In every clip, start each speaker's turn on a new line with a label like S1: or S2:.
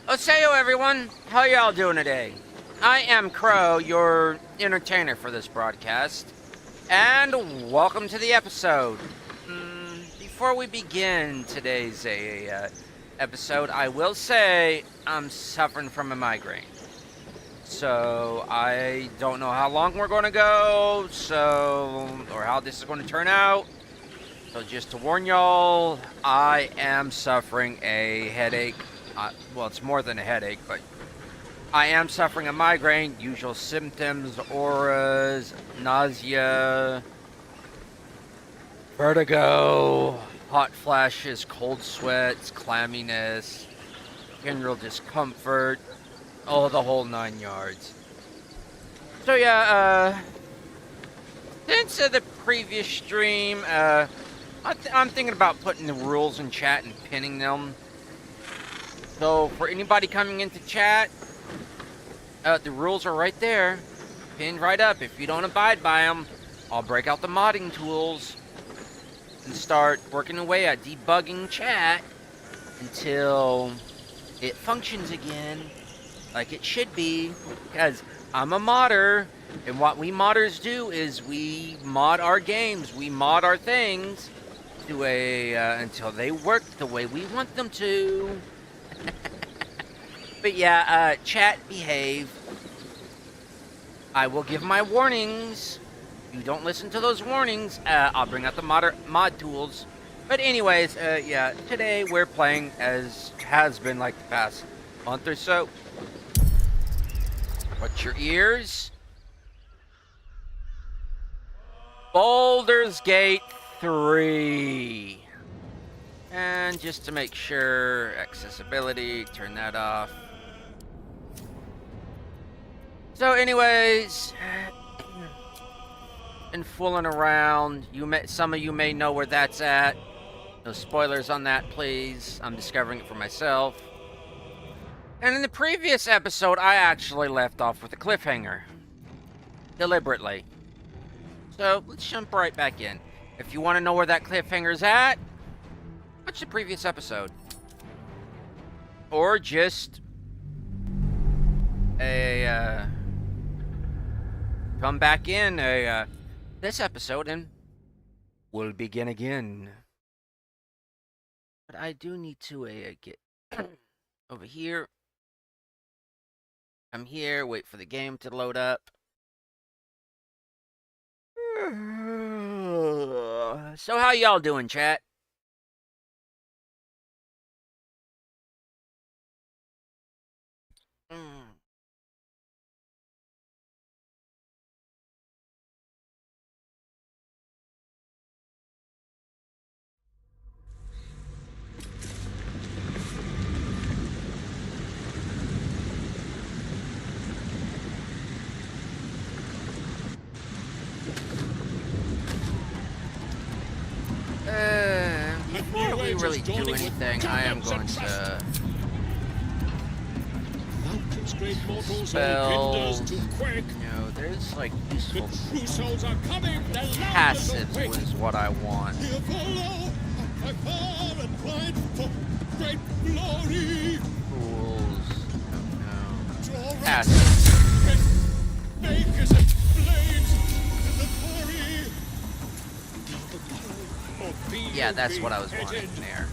S1: Oseyo, everyone. How y'all doing today? I am Crow, your entertainer for this broadcast, and welcome to the episode. Before we begin today's episode, I will say I'm suffering from a migraine. So I don't know how long we're going to go, or how this is going to turn out. So just to warn y'all, I am suffering a headache. Well, it's more than a headache, but I am suffering a migraine. Usual symptoms: auras, nausea, vertigo, hot flashes, cold sweats, clamminess, general discomfort, the whole 9 yards. So yeah, since the previous stream, I'm thinking about putting the rules in chat and pinning them. So for anybody coming into chat, the rules are right there, pinned right up. If you don't abide by them, I'll break out the modding tools and start working away at debugging chat until it functions again like it should be, because I'm a modder, and what we modders do is we mod our games, we mod our things to until they work the way we want them to. But yeah, chat, behave. I will give my warnings. If you don't listen to those warnings, I'll bring out the mod tools. But anyways, yeah, today we're playing, as has been like the past month or so. What's your ears? Baldur's Gate 3. And just to make sure, accessibility, turn that off. So anyways, been fooling around. Some of you may know where that's at. No spoilers on that, please. I'm discovering it for myself. And in the previous episode, I actually left off with a cliffhanger. Deliberately. So let's jump right back in. If you want to know where that cliffhanger's at, watch the previous episode. Or just come back in this episode and we'll begin again. But I do need to get over here. I'm here, wait for the game to load up. So how y'all doing, chat? Before we really do anything, I am going to spell. There's like useful passives was what I want. Tools. No. Passives. Yeah, that's what I was wanting there.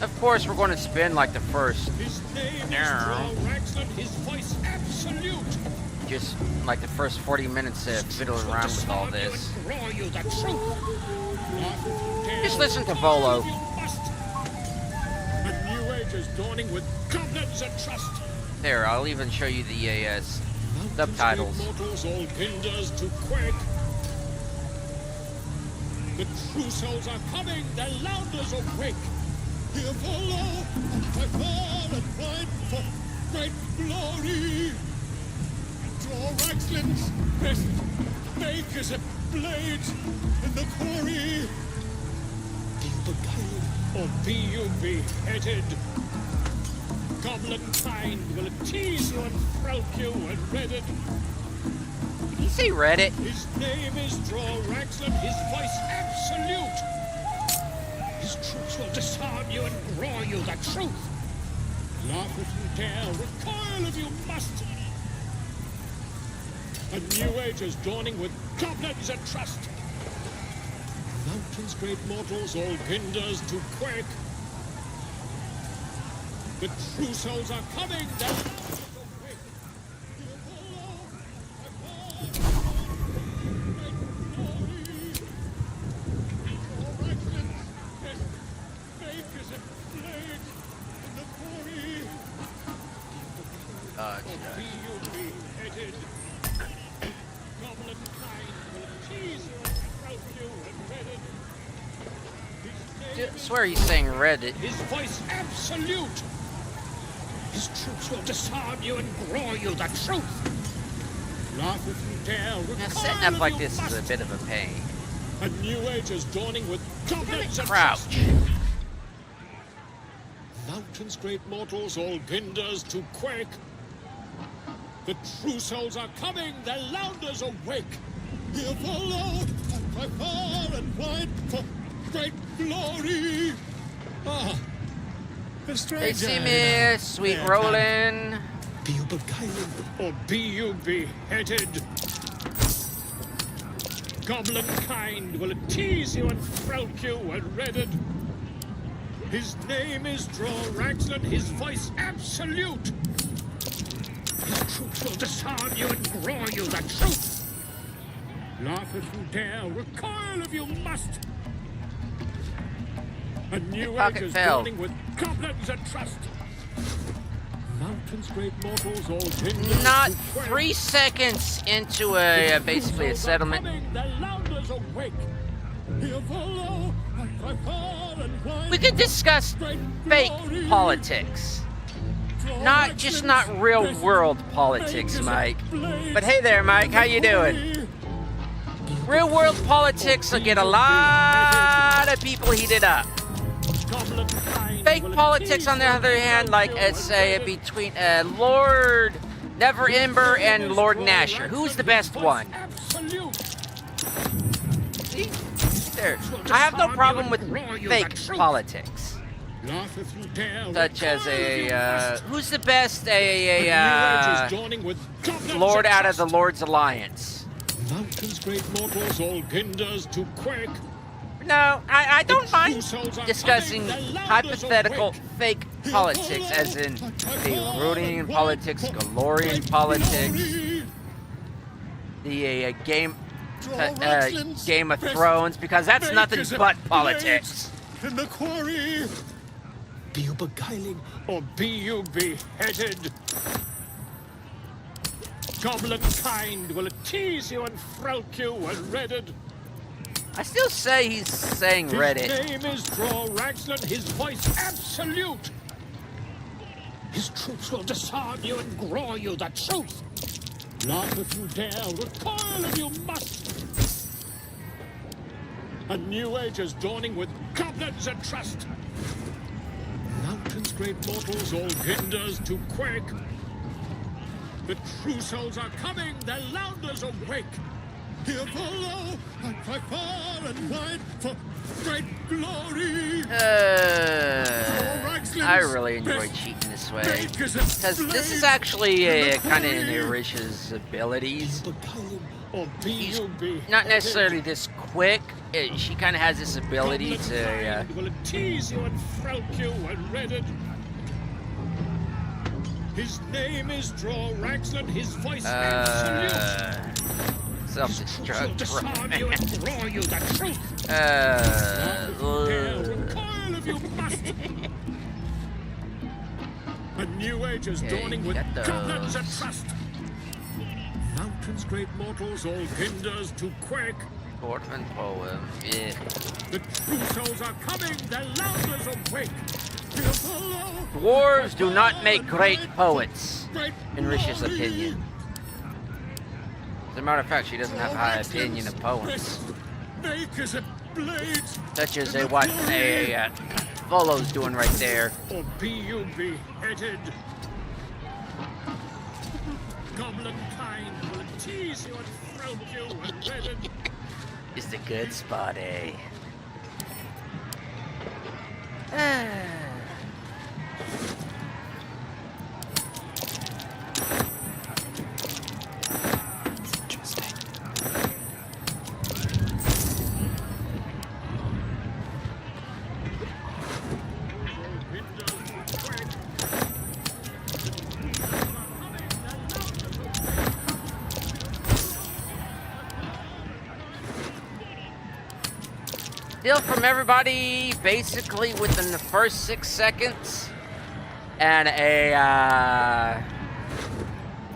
S1: Of course, we're going to spend like the first just like the first 40 minutes fiddling around with all this. Just listen to Volo. There, I'll even show you the subtitles.
S2: The true souls are coming, the louders awake. Here follow, I fall and fight for great glory. Draw excellence, best make as a blade in the quarry. Be you beguiled, or be you beheaded? Goblin kind will tease you and frolic you and redded.
S1: you say Reddit?
S2: His name is Draw-Raxlan, his voice absolute. His troops will disarm you and grow you the truth. Laugh if you dare, recoil if you must. A new age is dawning with goblins and trust. Mountains, great mortals, all hinders to quake. The true souls are coming, their last is awake.
S1: I swear he's saying Reddit.
S2: His voice absolute. His troops will disarm you and grow you the truth. Laugh if you dare.
S1: Now, setting up like this is a bit of a pain.
S2: A new age is dawning with goblins and
S1: Crouch.
S2: trust. Mountains, great mortals, all hinders to quake. The true souls are coming, their louders awake. Here follow, and cry far and wide for great glory. Ah, a
S1: They
S2: stranger.
S1: see me, sweet Roland.
S2: Be you beguiling, or be you beheaded? Goblin kind will tease you and frowk you and redded. His name is Draw-Raxlan, his voice absolute. His troops will disarm you and grow you the truth. Laugh if you dare, recoil if you must. A new age
S1: Pocket
S2: is
S1: fell.
S2: dawning with goblins and trust. Mountains, great mortals, all hinders
S1: Not
S2: to quake.
S1: 3 seconds into a basically a settlement. We could discuss fake politics. Not real world politics, Mike. But hey there, Mike, how you doing? Real world politics will get a lot of people heated up. Fake politics, on the other hand, like let's say between Lord Neverember and Lord Nasher, who's the best one? See? There. I have no problem with fake politics, such as who's the best Lord out of the Lord's Alliance?
S2: Mountains, great mortals, all hinders to quake.
S1: No, I don't mind discussing hypothetical fake politics, as in the Rhodian politics, Galorian politics, the Game of Thrones, because that's nothing but politics.
S2: In the quarry, be you beguiling or be you beheaded? Goblin kind will tease you and frowk you and redded.
S1: I still say he's saying Reddit.
S2: His name is Draw-Raxlan, his voice absolute. His troops will disarm you and grow you the truth. Laugh if you dare, recoil if you must. A new age is dawning with goblins and trust. Mountains, great mortals, all hinders to quake. The true souls are coming, their louders awake. Here follow, I cry far and wide for great glory.
S1: I really enjoy cheating this way, because this is actually kind of in Risha's abilities. He's not necessarily this quick. She kind of has this ability to
S2: Will tease you and frowk you and redded. His name is Draw-Raxlan, his voice absolute.
S1: Self-destruct.
S2: Disarm you and grow you the truth. Recoil if you must. A new age is dawning with goblins and trust. Mountains, great mortals, all hinders to quake.
S1: Portman poem. Yeah.
S2: The true souls are coming, their louders awake.
S1: Dwarves do not make great poets, in Risha's opinion. As a matter of fact, she doesn't have a high opinion of poems, such as what Volo's doing right there.
S2: Or be you beheaded? Goblin kind will tease you and throw you and redden.
S1: Is the good spot, eh? Steal from everybody basically within the first 6 seconds, and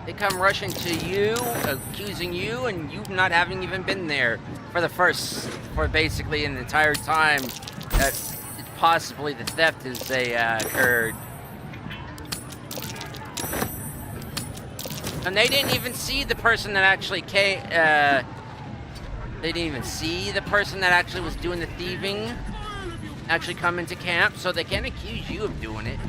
S1: they come rushing to you, accusing you, and you not having even been there for basically an entire time that possibly the theft has occurred. And they didn't even see the person that actually came. They didn't even see the person that actually was doing the thieving actually come into camp, so they can't accuse you of doing it.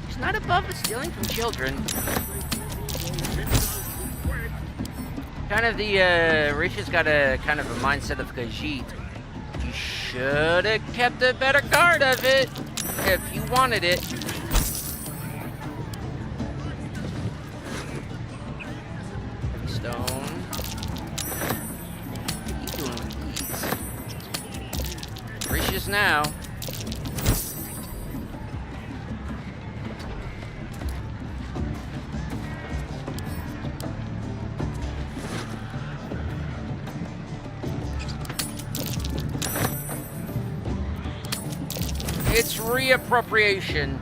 S1: It's not above stealing from children. Kind of the, Risha's got a kind of a mindset of Khajiit. You should have kept a better guard of it if you wanted it. Stone. What are you doing with these? Risha's now. It's reappropriation.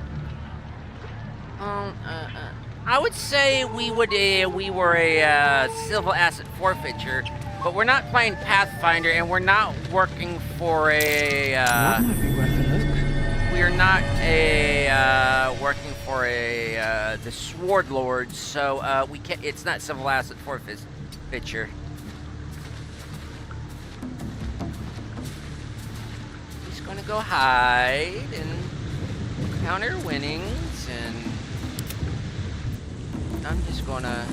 S1: I would say we were a civil asset forfeiture, but we're not playing Pathfinder, and we're not working for a. We are not working for the Sword Lords, so we can't. It's not civil asset forfeiture. He's gonna go hide and counter winnings and. I'm just gonna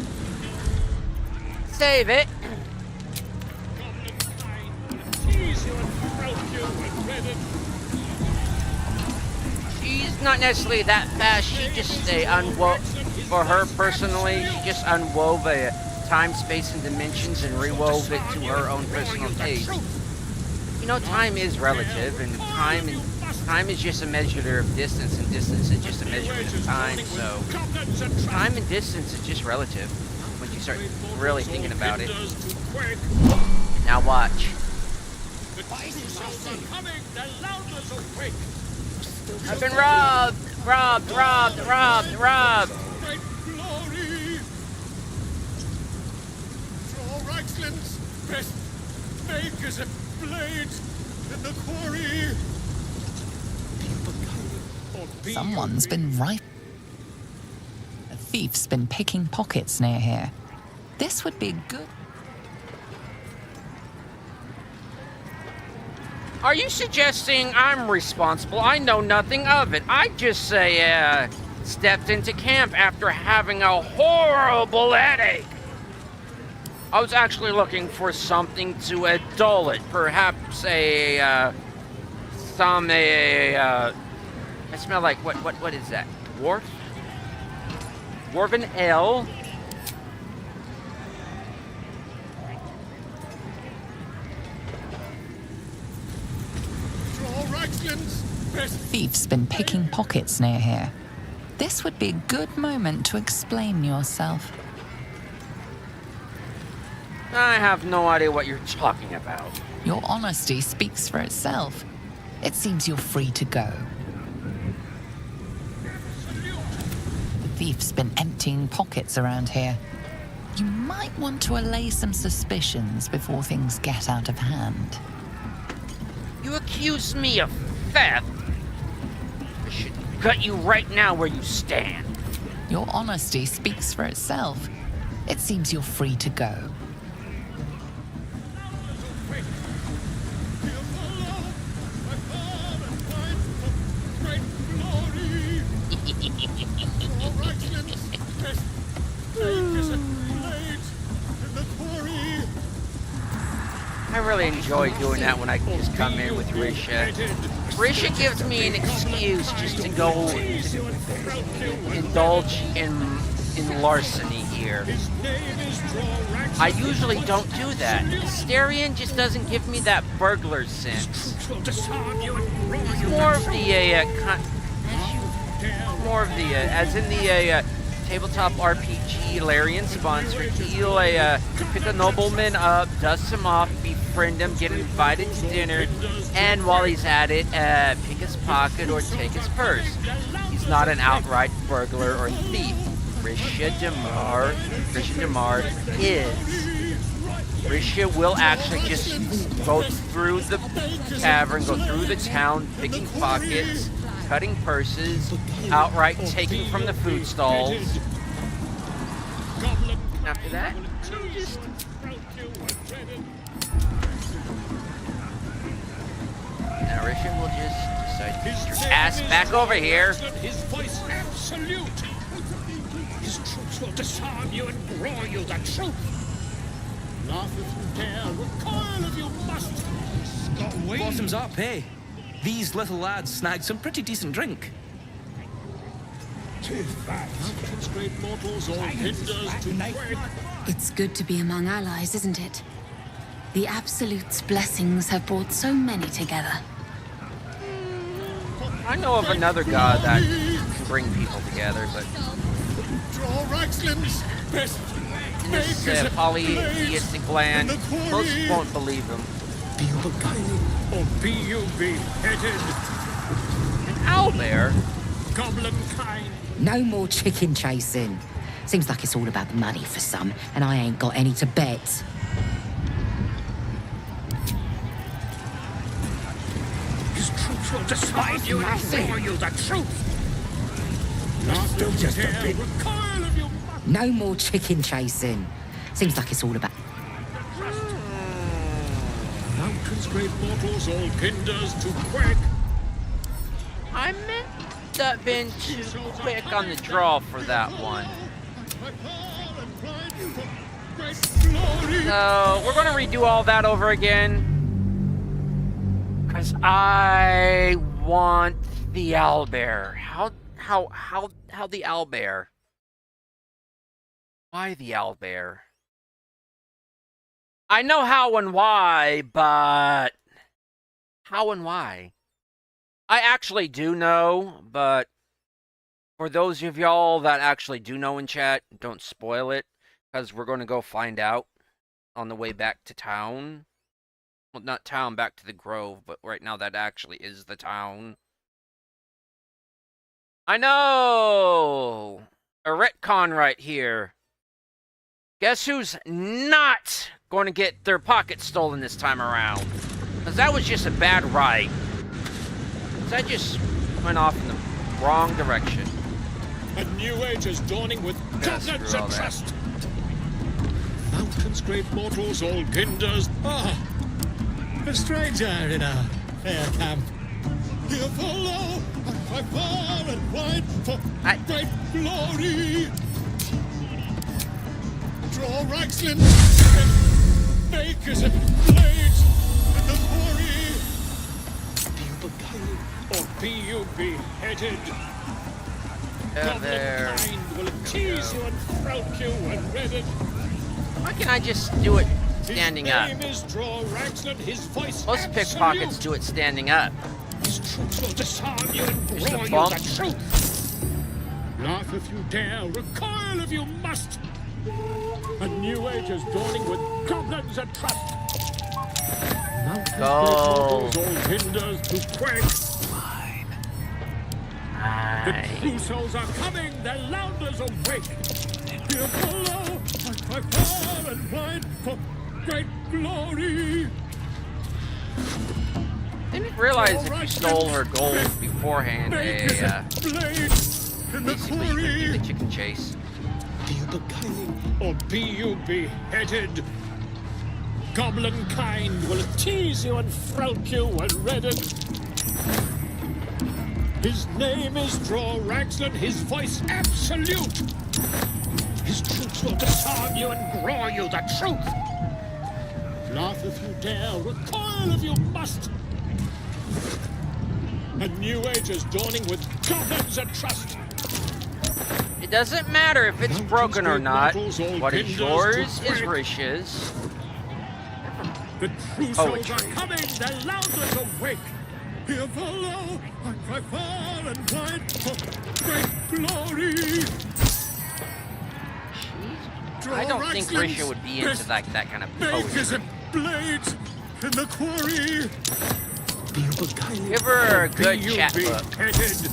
S1: save it. She's not necessarily that fast. She just for her personally, she just unwove a time, space, and dimensions and rewove it to her own personal taste. You know, time is relative, and time is just a measure of distance, and distance is just a measurement of time, so time and distance is just relative when you start really thinking about it. Now watch. I've been robbed! Robbed!
S2: Great glory! Draw Reichland's best make as a blade in the quarry.
S3: Someone's been right. A thief's been picking pockets near here. This would be good.
S1: Are you suggesting I'm responsible? I know nothing of it. I just stepped into camp after having a horrible headache. I was actually looking for something to dull it. Perhaps I smell like, what is that? Dwarf? Dwarven ale?
S3: Thief's been picking pockets near here. This would be a good moment to explain yourself.
S1: I have no idea what you're talking about.
S3: Your honesty speaks for itself. It seems you're free to go. The thief's been emptying pockets around here. You might want to allay some suspicions before things get out of hand.
S1: You accuse me of theft? I should gut you right now where you stand.
S3: Your honesty speaks for itself. It seems you're free to go.
S1: really enjoy doing that when I can just come in with Risha. Risha gives me an excuse just to go indulge in larceny here. I usually don't do that. Astarion just doesn't give me that burglar sense. It's more of the as in the tabletop RPG Larian sponsor, he'll pick a nobleman up, dust him off, befriend him, get invited to dinner, and while he's at it, pick his pocket or take his purse. He's not an outright burglar or thief. Risha deMar is. Risha will actually just go through the tavern, go through the town, picking pockets, cutting purses, outright taking from the food stalls. After that, just... Now Risha will just decide to get your ass back over here.
S2: His voice absolute. His troops will disarm you and roar you the truth. Laugh if you dare, recoil if you must.
S4: Bottoms up, hey? These little lads snagged some pretty decent drink.
S2: Great mortals all hinders to quake.
S5: It's good to be among allies, isn't it? The Absolute's blessings have brought so many together.
S1: I know of another god that can bring people together, but
S2: Draw Raxlin's best.
S1: in this polytheistic land, most won't believe him.
S2: Be you beguiled, or be you beheaded?
S1: An owlbear?
S2: Goblin kind.
S6: No more chicken chasing. Seems like it's all about the money for some, and I ain't got any to bet.
S2: His troops will despise you and roar you the truth. Not still just a bit. Recoil if you must.
S6: No more chicken chasing. Seems like it's all about...
S2: Mountains, great mortals, all hinders to quake.
S1: I meant to have been too quick on the draw for that one. So we're gonna redo all that over again. Cause I want the owlbear. How the owlbear? Why the owlbear? I know how and why, but how and why? I actually do know, but for those of y'all that actually do know in chat, don't spoil it, because we're going to go find out on the way back to town. Well, not town, back to the Grove, but right now that actually is the town. I know! A retcon right here. Guess who's not going to get their pocket stolen this time around? Because that was just a bad ride. I just went off in the wrong direction.
S2: A new age is dawning with goblins and trust. Mountains, great mortals, all hinders. Ah, a stranger in a fair camp. Here follow, by far and wide, for great glory. Draw Raxlin and bakers and blades and the quarry. Be you beguiled, or be you beheaded?
S1: Yeah, there.
S2: Goblin kind will tease you and frout you and redden.
S1: Why can't I just do it standing up?
S2: His name is Draw Raxlin, his voice
S1: Most pickpockets do it standing up.
S2: His troops will disarm you and
S1: There's the
S2: roar you
S1: bump.
S2: the truth. Laugh if you dare, recoil if you must. A new age is dawning with goblins and trust. Mountains,
S1: Go.
S2: great mortals, all hinders to quake. The true souls are coming, their lounders awake. Here below, by far and wide, for great glory.
S1: Didn't realize if you stole her gold beforehand,
S2: Blades in the
S1: basically you could do
S2: quarry.
S1: the chicken chase.
S2: Be you beguiled, or be you beheaded? Goblin kind will tease you and frout you and redden. His name is Draw Raxlin, his voice absolute. His troops will disarm you and roar you the truth. Laugh if you dare, recoil if you must. A new age is dawning with goblins and trust.
S1: It doesn't matter if it's broken or not. What is yours is
S2: Rich.
S1: Risha's.
S2: The true souls
S1: Poetry.
S2: are coming, the Louders awake. Here follow, I cry far and wide for great glory.
S1: I don't think Risha would be into that kind of
S2: Makers
S1: poetry.
S2: and blades in the quarry.
S1: Give her a good
S2: Be you
S1: chapbook.
S2: beheaded.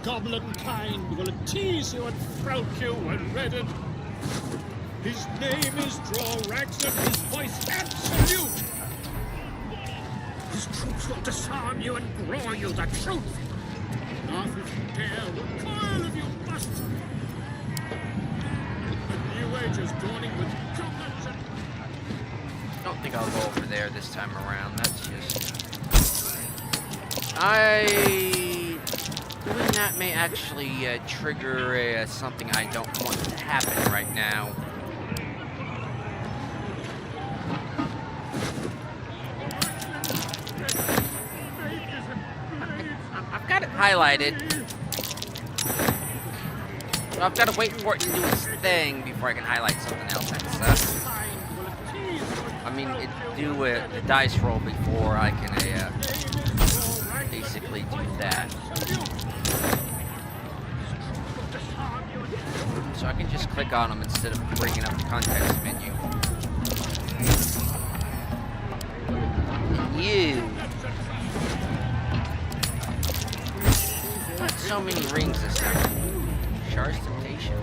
S2: Goblin kind will tease you and throat you and redden. His name is Draw-Rax and his voice absolute. His troops will disarm you and grow you the truth. Laugh if you dare, recoil if you must. The new age is dawning with goblins and...
S1: Don't think I'll go over there this time around. That's just... Doing that may actually trigger something I don't want to happen right now. I've got it highlighted. So I've got to wait for it to do its thing before I can highlight something else. That's, I mean, it do the dice roll before I can basically do that. So I can just click on them instead of bringing up the context menu. And you. Got so many rings this time. Shard's Temptation.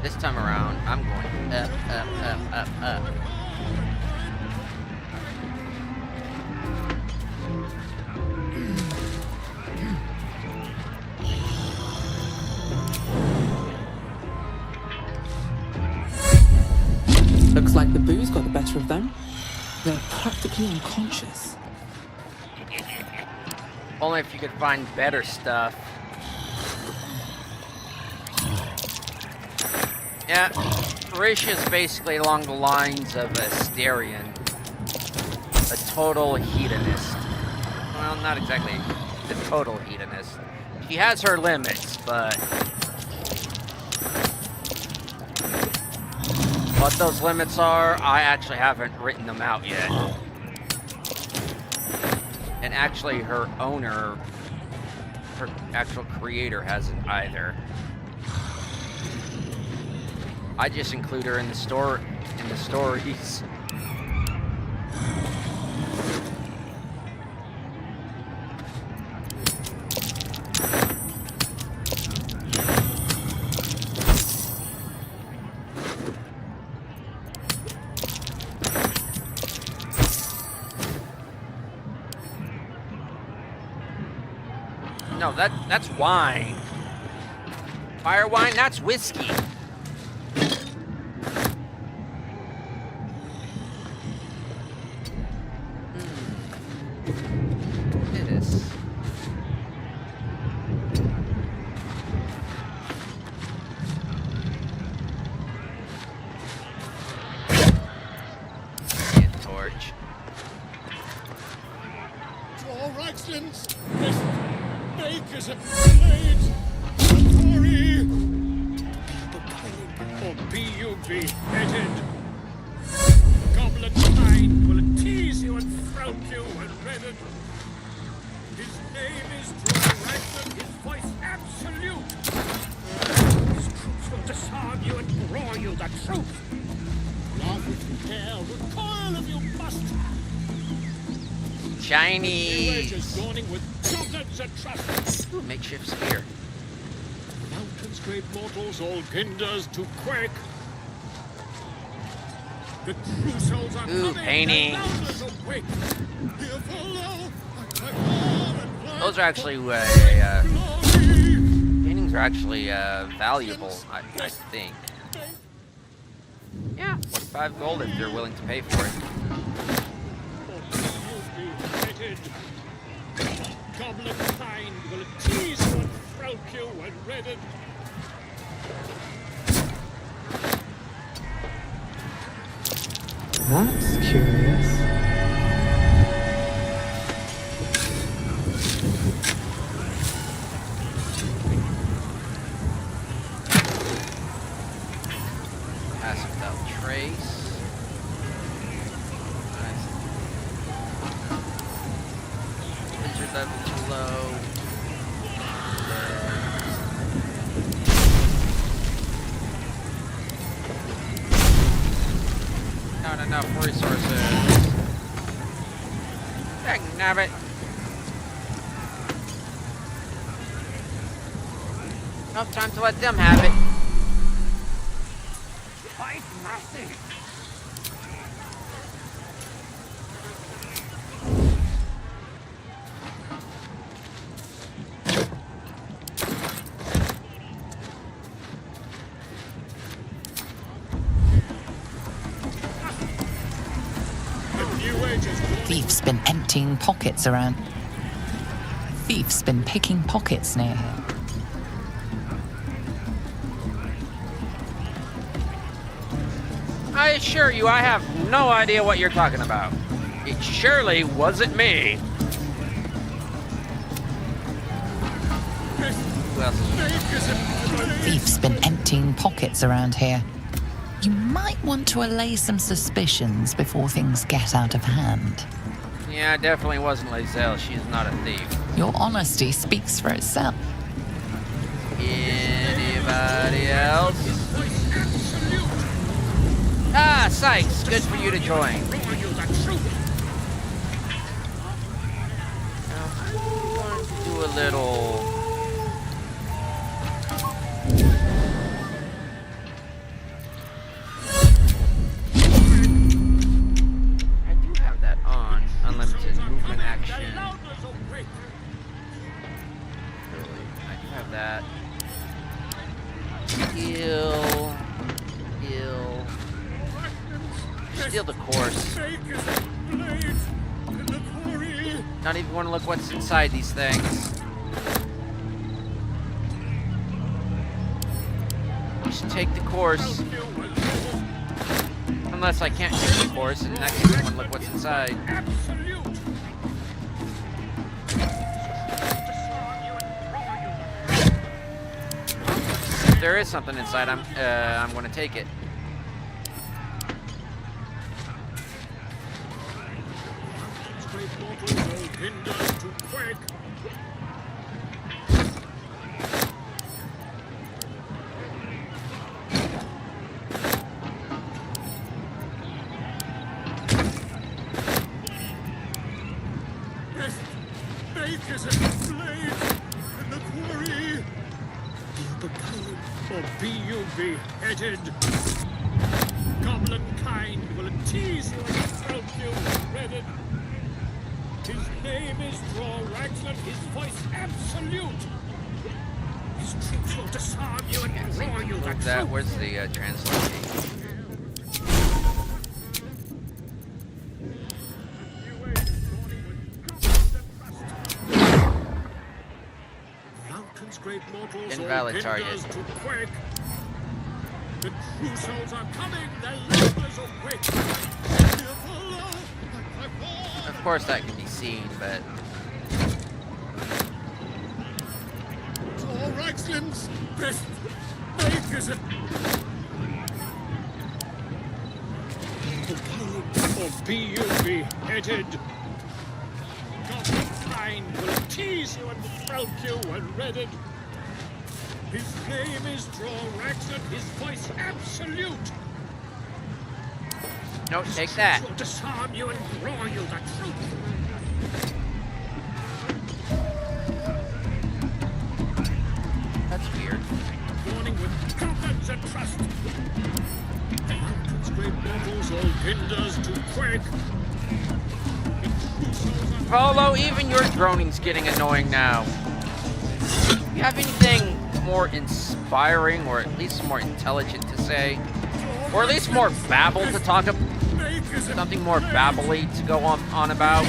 S1: This time around, I'm going up, up, up, up, up.
S7: Looks like the booze got the better of them. They're practically unconscious.
S1: Only if you could find better stuff. Yeah, Risha's basically along the lines of a Styrian. A total hedonist. Well, not exactly the total hedonist. She has her limits, but... What those limits are, I actually haven't written them out yet. And actually, her owner, her actual creator, hasn't either. I just include her in the stories. No, that's wine. Fire wine, that's whiskey. This. Hand torch.
S2: Draw-Raxlands, makers of blades, the quarry. Or be you beheaded. Goblin kind will tease you and throat you and redden. His name is Draw-Raxland, his voice absolute. His troops will disarm you and grow you the truth. Laugh if you dare, recoil if you must.
S1: Chinese.
S2: Dawning with goblins and trust.
S1: Ooh, makeshift spear.
S2: Mountains, great mortals, all ginders to quake. The true souls are
S1: Ooh,
S2: coming.
S1: paintings.
S2: The Louders awake. Here follow, I fall and fly.
S1: Those are actually
S2: Glory.
S1: paintings are actually valuable, I think. Yeah, 45 gold if you're willing to pay for it.
S2: Goblin kind will tease you and throat you and redden.
S7: That's curious.
S1: Pass without trace. Nice. Wizard level too low. Not enough resources. Dang nabbit. No time to let them have it.
S3: Thief's been emptying pockets around. Thief's been picking pockets near here.
S1: I assure you, I have no idea what you're talking about. It surely wasn't me. Who else is
S3: Thief's been emptying pockets around here. You might want to allay some suspicions before things get out of hand.
S1: Yeah, it definitely wasn't Lazelle. She's not a thief.
S3: Your honesty speaks for itself.
S1: Anybody else? Ah, Sykes. Good for you to join. Now, I'm going to do a little... Unlimited movement action. I do have that. Heal. Steal the course. Not even want to look what's inside these things. Just take the course. Unless I can't take the course, and in that case I want to look what's inside. If there is something inside, I'm going to take it.
S2: Beheaded. Goblin kind will tease you and throat you redded. His name is Draw-Raxland, his voice absolute. His troops will disarm you and draw you the
S1: That
S2: truth.
S1: where's the translation?
S2: Mountain's great mortals,
S1: Invalid
S2: all
S1: target.
S2: hinders to quake. The true souls are coming, their labours awake.
S1: Of course that can be seen, but...
S2: Draw-Raxland's best make is it. Or be you beheaded. Goblin kind will tease you and throat you and redded. His name is Draw-Raxland, his voice absolute.
S1: No, take that.
S2: Will disarm you and draw you the truth.
S1: That's weird.
S2: Warning with confidence and trust. The mountain's great mortals, all hinders to quake.
S1: Polo, even your droning's getting annoying now. You have anything more inspiring, or at least more intelligent to say? Or at least more babble to talk about? Something more babbly to go on about?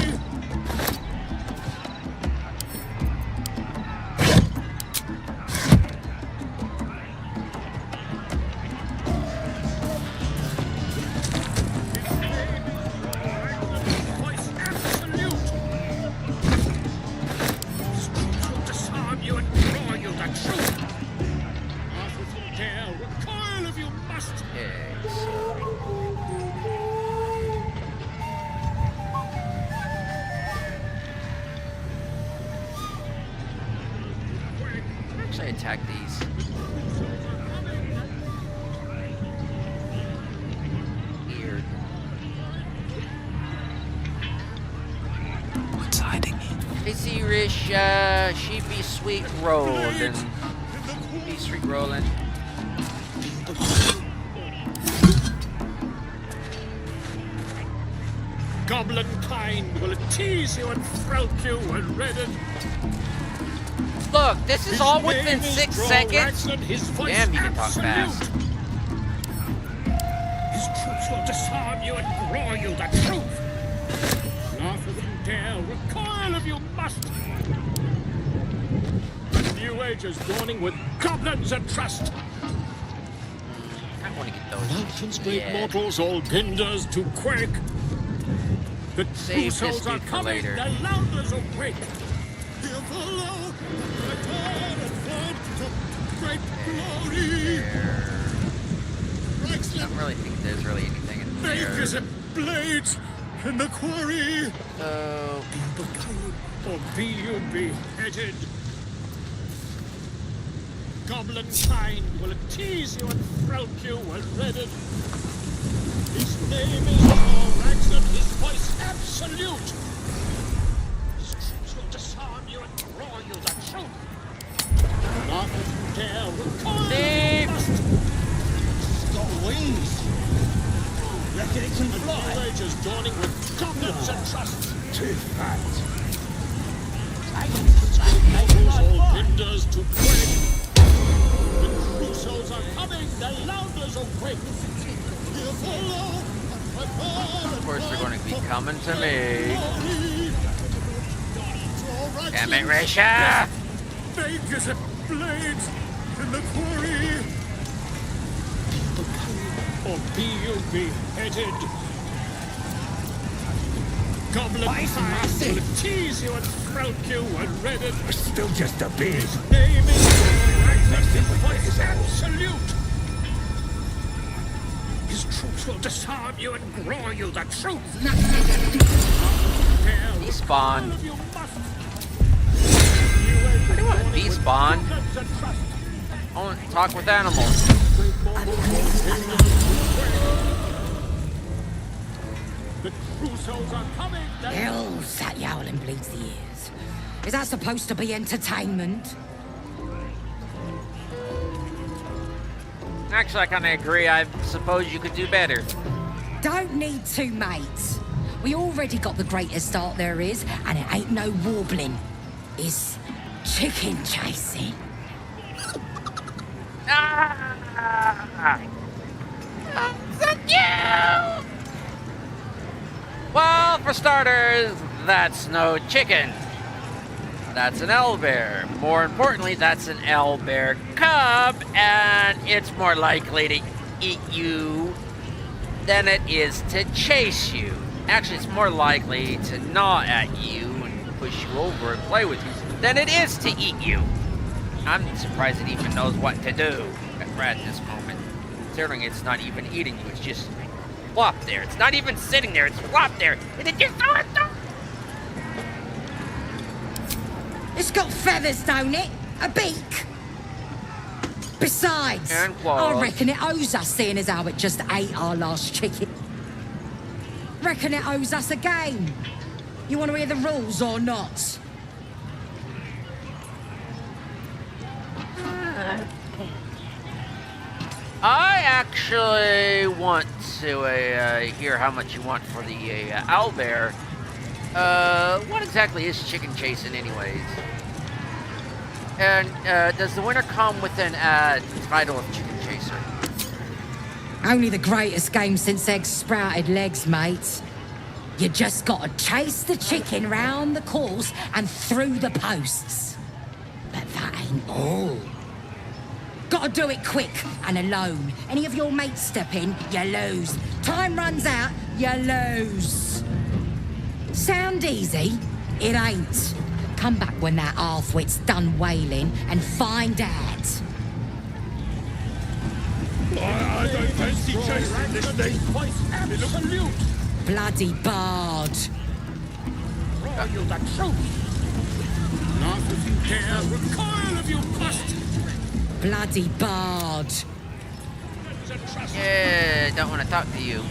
S1: actually attack these. Weird.
S3: What's hiding here?
S1: I see Risha. She be sweet rolling. Be sweet rolling.
S2: Goblin kind will tease you and throat you and redden.
S1: Look, this is all within 6 seconds.
S2: Damn,
S1: Damn, you can talk fast.
S2: His troops will disarm you and grow you the truth. Laugh of and dare, recoil if you must. The new age is dawning with goblins and trust.
S1: I want to get those.
S2: Mountains, great
S1: Yeah.
S2: mortals, all ginders to quake. The true
S1: Save this
S2: souls are
S1: dude for
S2: coming,
S1: later.
S2: the louders awake. Here follow, return and fight for great glory.
S1: I don't really think there's really anything in
S2: Make
S1: there.
S2: as it blades in the quarry.
S1: So,
S2: Or be you beheaded. Goblin kind will tease you and throat you and redden. His name is Kantorock and his voice absolute. His troops will disarm you and draw you the truth. Laugh and dare, recoil
S1: Thief!
S2: must. It's got wings. Reckon it can fly. The new age is dawning with goblins and trust. Too fat. All windows to break. The crucials are coming, the louders awake. Here follow,
S1: of course, they're going to be coming to me. Damn it, Risha!
S2: Make as it blades in the quarry. Or be you beheaded. Goblin kind will tease you and throat you and redden.
S8: We're still just a bit.
S2: His name is Kantorock, his voice absolute. His troops will disarm you and grow you the truth.
S1: Despawn. I don't want to despawn. I want to talk with animals.
S2: The crucials are coming.
S6: Hills, that yowling bleeds the ears. Is that supposed to be entertainment?
S1: Actually, I kind of agree. I suppose you could do better.
S6: Don't need to, mate. We already got the greatest art there is, and it ain't no warbling. It's chicken chasing.
S1: Ah! So cute! Well, for starters, that's no chicken. That's an owlbear. More importantly, that's an owlbear cub, and it's more likely to eat you than it is to chase you. Actually, it's more likely to gnaw at you and push you over and play with you than it is to eat you. I'm surprised it even knows what to do at this moment, considering it's not even eating you, it's just flopped there. It's not even sitting there, it's flopped there. And it just
S6: It's got feathers, don't it? A beak. Besides,
S1: And claws.
S6: I reckon it owes us, seeing as how it just ate our last chicken. Reckon it owes us a game. You want to hear the rules or not?
S1: I actually want to hear how much you want for the owlbear. What exactly is chicken chasing, anyways? And does the winner come with an title of chicken chaser?
S6: Only the greatest game since eggs sprouted legs, mate. You just gotta chase the chicken round the course and through the posts. But that ain't all. Gotta do it quick and alone. Any of your mates step in, you lose. Time runs out, you lose. Sound easy? It ain't. Come back when that half-wit's done wailing and find out.
S8: I don't fancy chasing this thing.
S2: Voice absolute.
S6: Bloody bard.
S2: Draw you the truth. Laugh if you dare, recoil if you must.
S6: Bloody bard.
S1: Yeah, don't want to talk to you.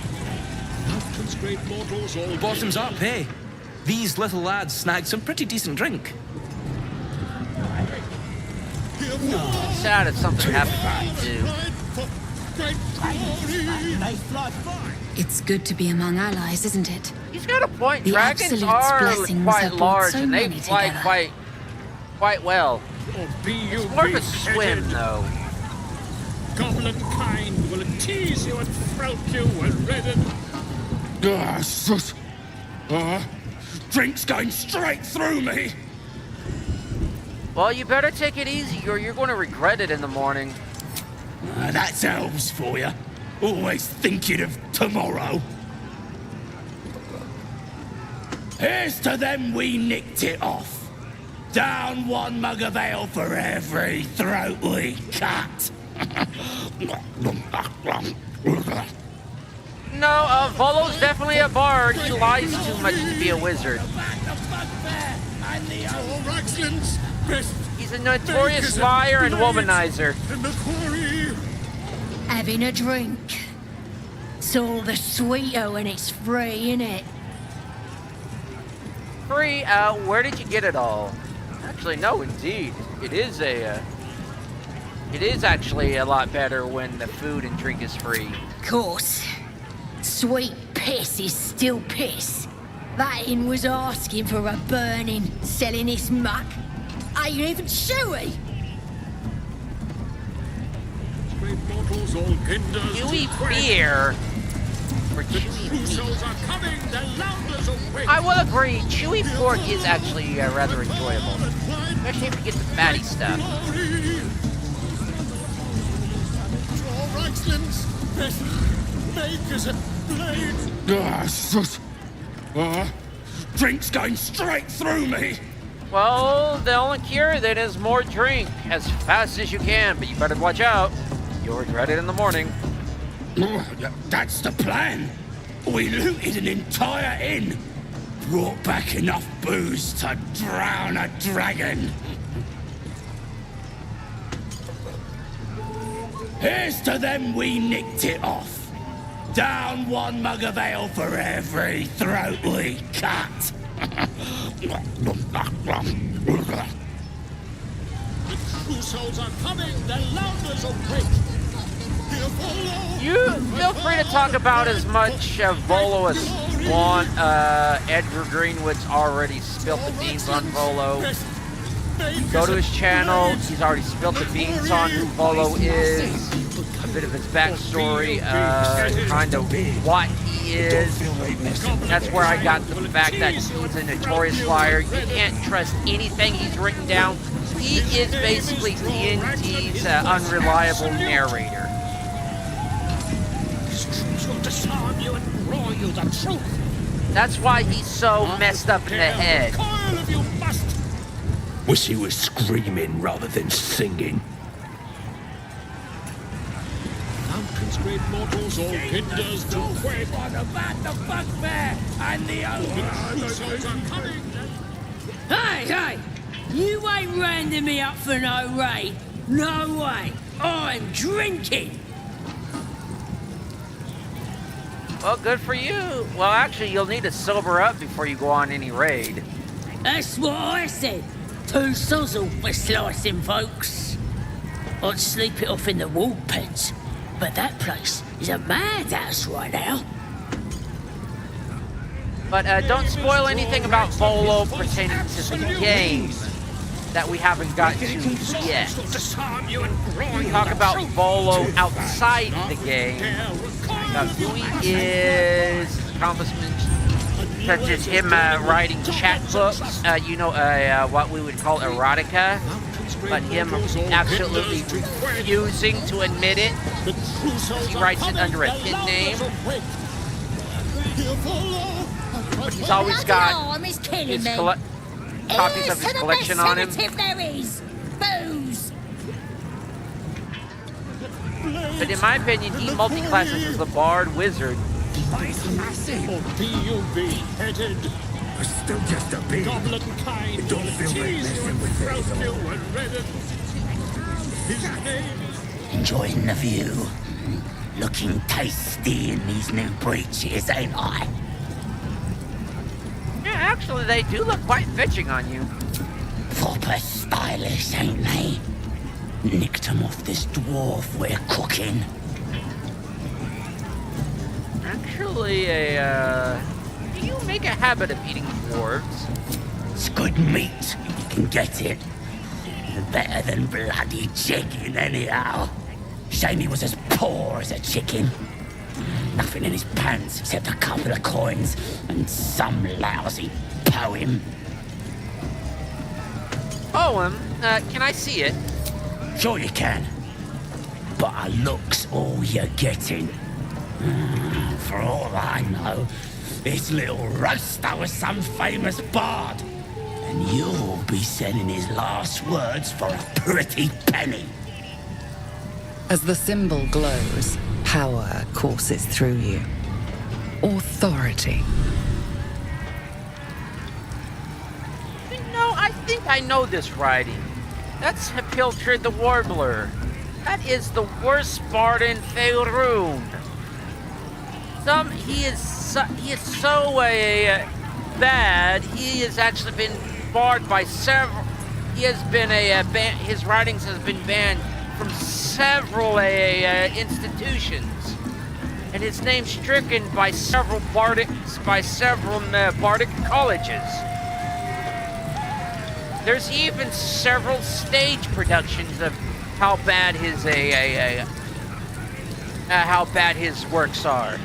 S2: Mountain's great mortals all
S4: Bottoms up, hey? These little lads snagged some pretty decent drink.
S1: Sad if something happened to you.
S5: It's good to be among allies, isn't it?
S1: He's got a point.
S5: The
S1: Dragons
S5: Absolute's
S1: are
S5: blessings
S1: quite
S5: have brought
S1: large
S5: so
S1: and they
S5: many
S1: fly
S5: together.
S1: quite well.
S2: Be you
S1: It's more of a
S2: big-headed.
S1: swim, though.
S2: Goblin kind will tease you and throat you and redden.
S8: Drink's going straight through me.
S1: Well, you better take it easy or you're going to regret it in the morning.
S8: That's elves for you. Always thinking of tomorrow. Here's to them we nicked it off. Down one mug of ale for every throat we cut.
S1: No, Volo's definitely a bard. He lies too much to be a wizard.
S2: Raxlin's best
S1: He's a notorious liar and womanizer.
S2: in the quarry.
S9: Having a drink. It's all the sweeter when it's free, innit?
S1: Free, where did you get it all? Actually, no, indeed. It is actually a lot better when the food and drink is free.
S9: Course. Sweet piss is still piss. That inn was asking for a burning, selling his muck. Ain't even chewy.
S2: Great mortals all hinders
S1: Chewy
S2: to quake.
S1: beer for chewy
S2: True
S1: meat.
S2: souls are coming, the louders awake.
S1: I will agree, chewy pork is actually rather enjoyable. Especially if you get the fatty stuff.
S2: Draw Raxlin's best make as a blade.
S8: Drink's going straight through me.
S1: Well, the only cure then is more drink as fast as you can, but you better watch out. You'll regret it in the morning.
S8: That's the plan. We looted an entire inn. Brought back enough booze to drown a dragon. Here's to them we nicked it off. Down one mug of ale for every throat we cut.
S2: True souls are coming, the louders awake. Here follow.
S1: You feel free to talk about as much of Volo as you want. Edgar Greenwood's already spilt the beans on Volo. Go to his channel. He's already spilt the beans on who Volo is, a bit of his backstory, kind of what he is. That's where I got the fact that he's a notorious liar. You can't trust anything he's written down. He is basically D&D's unreliable narrator.
S2: Will disarm you and roar you the truth.
S1: That's why he's so messed up in the head.
S2: Recoil if you must.
S8: Wish he was screaming rather than singing.
S2: Mountain's great mortals all hinders to quake.
S8: About the bugbear and the
S2: True souls are coming.
S9: Hey! You ain't rounding me up for no raid. No way. I'm drinking.
S1: Well, good for you. Well, actually, you'll need to sober up before you go on any raid.
S9: That's what I said. Too sozzle for slicing folks. I'd sleep it off in the wall pens, but that place is a madhouse right now.
S1: But don't spoil anything about Volo pertaining to the game that we haven't got to yet.
S2: Disarm you and roar
S1: We
S2: you
S1: talk
S2: the
S1: about
S2: truth.
S1: Volo outside the game, about who he is, accomplishments such as him writing chat books, what we would call erotica, but him absolutely refusing to admit it. He writes it under a kid name. But he's always got
S9: He's killing
S1: his
S9: me.
S1: copies of his collection on him.
S9: There is booze.
S1: But in my opinion, he multi-classes as the Bard Wizard.
S2: Or be you beheaded.
S8: Still just a bit.
S2: Goblet kind
S8: It don't
S2: will
S8: feel like
S2: tease you
S8: messing
S2: and
S8: with it
S2: frost
S8: at
S2: you
S8: all.
S2: and redden. His name
S8: Enjoying the view. Looking tasty in these new breeches, ain't I?
S1: Yeah, actually, they do look quite fetching on you.
S8: Proper stylish, ain't they? Nicked 'em off this dwarf we're cooking.
S1: Actually, do you make a habit of eating dwarves?
S8: It's good meat, if you can get it. Better than bloody chicken, anyhow. Shame he was as poor as a chicken. Nothing in his pants except a couple of coins and some lousy poem.
S1: Poem? Can I see it?
S8: Sure you can. But a look's all you're getting. For all I know, this little roaster was some famous bard. And you'll be sending his last words for a pretty penny.
S3: As the symbol glows, power courses through you. Authority.
S1: No, I think I know this writing. That's Piltrid the Warbler. That is the worst bard in Faerun. He is so bad. He has actually been barred by several. He has been his writings has been banned from several institutions, and his name stricken by several bardic colleges. There's even several stage productions of how bad his works are.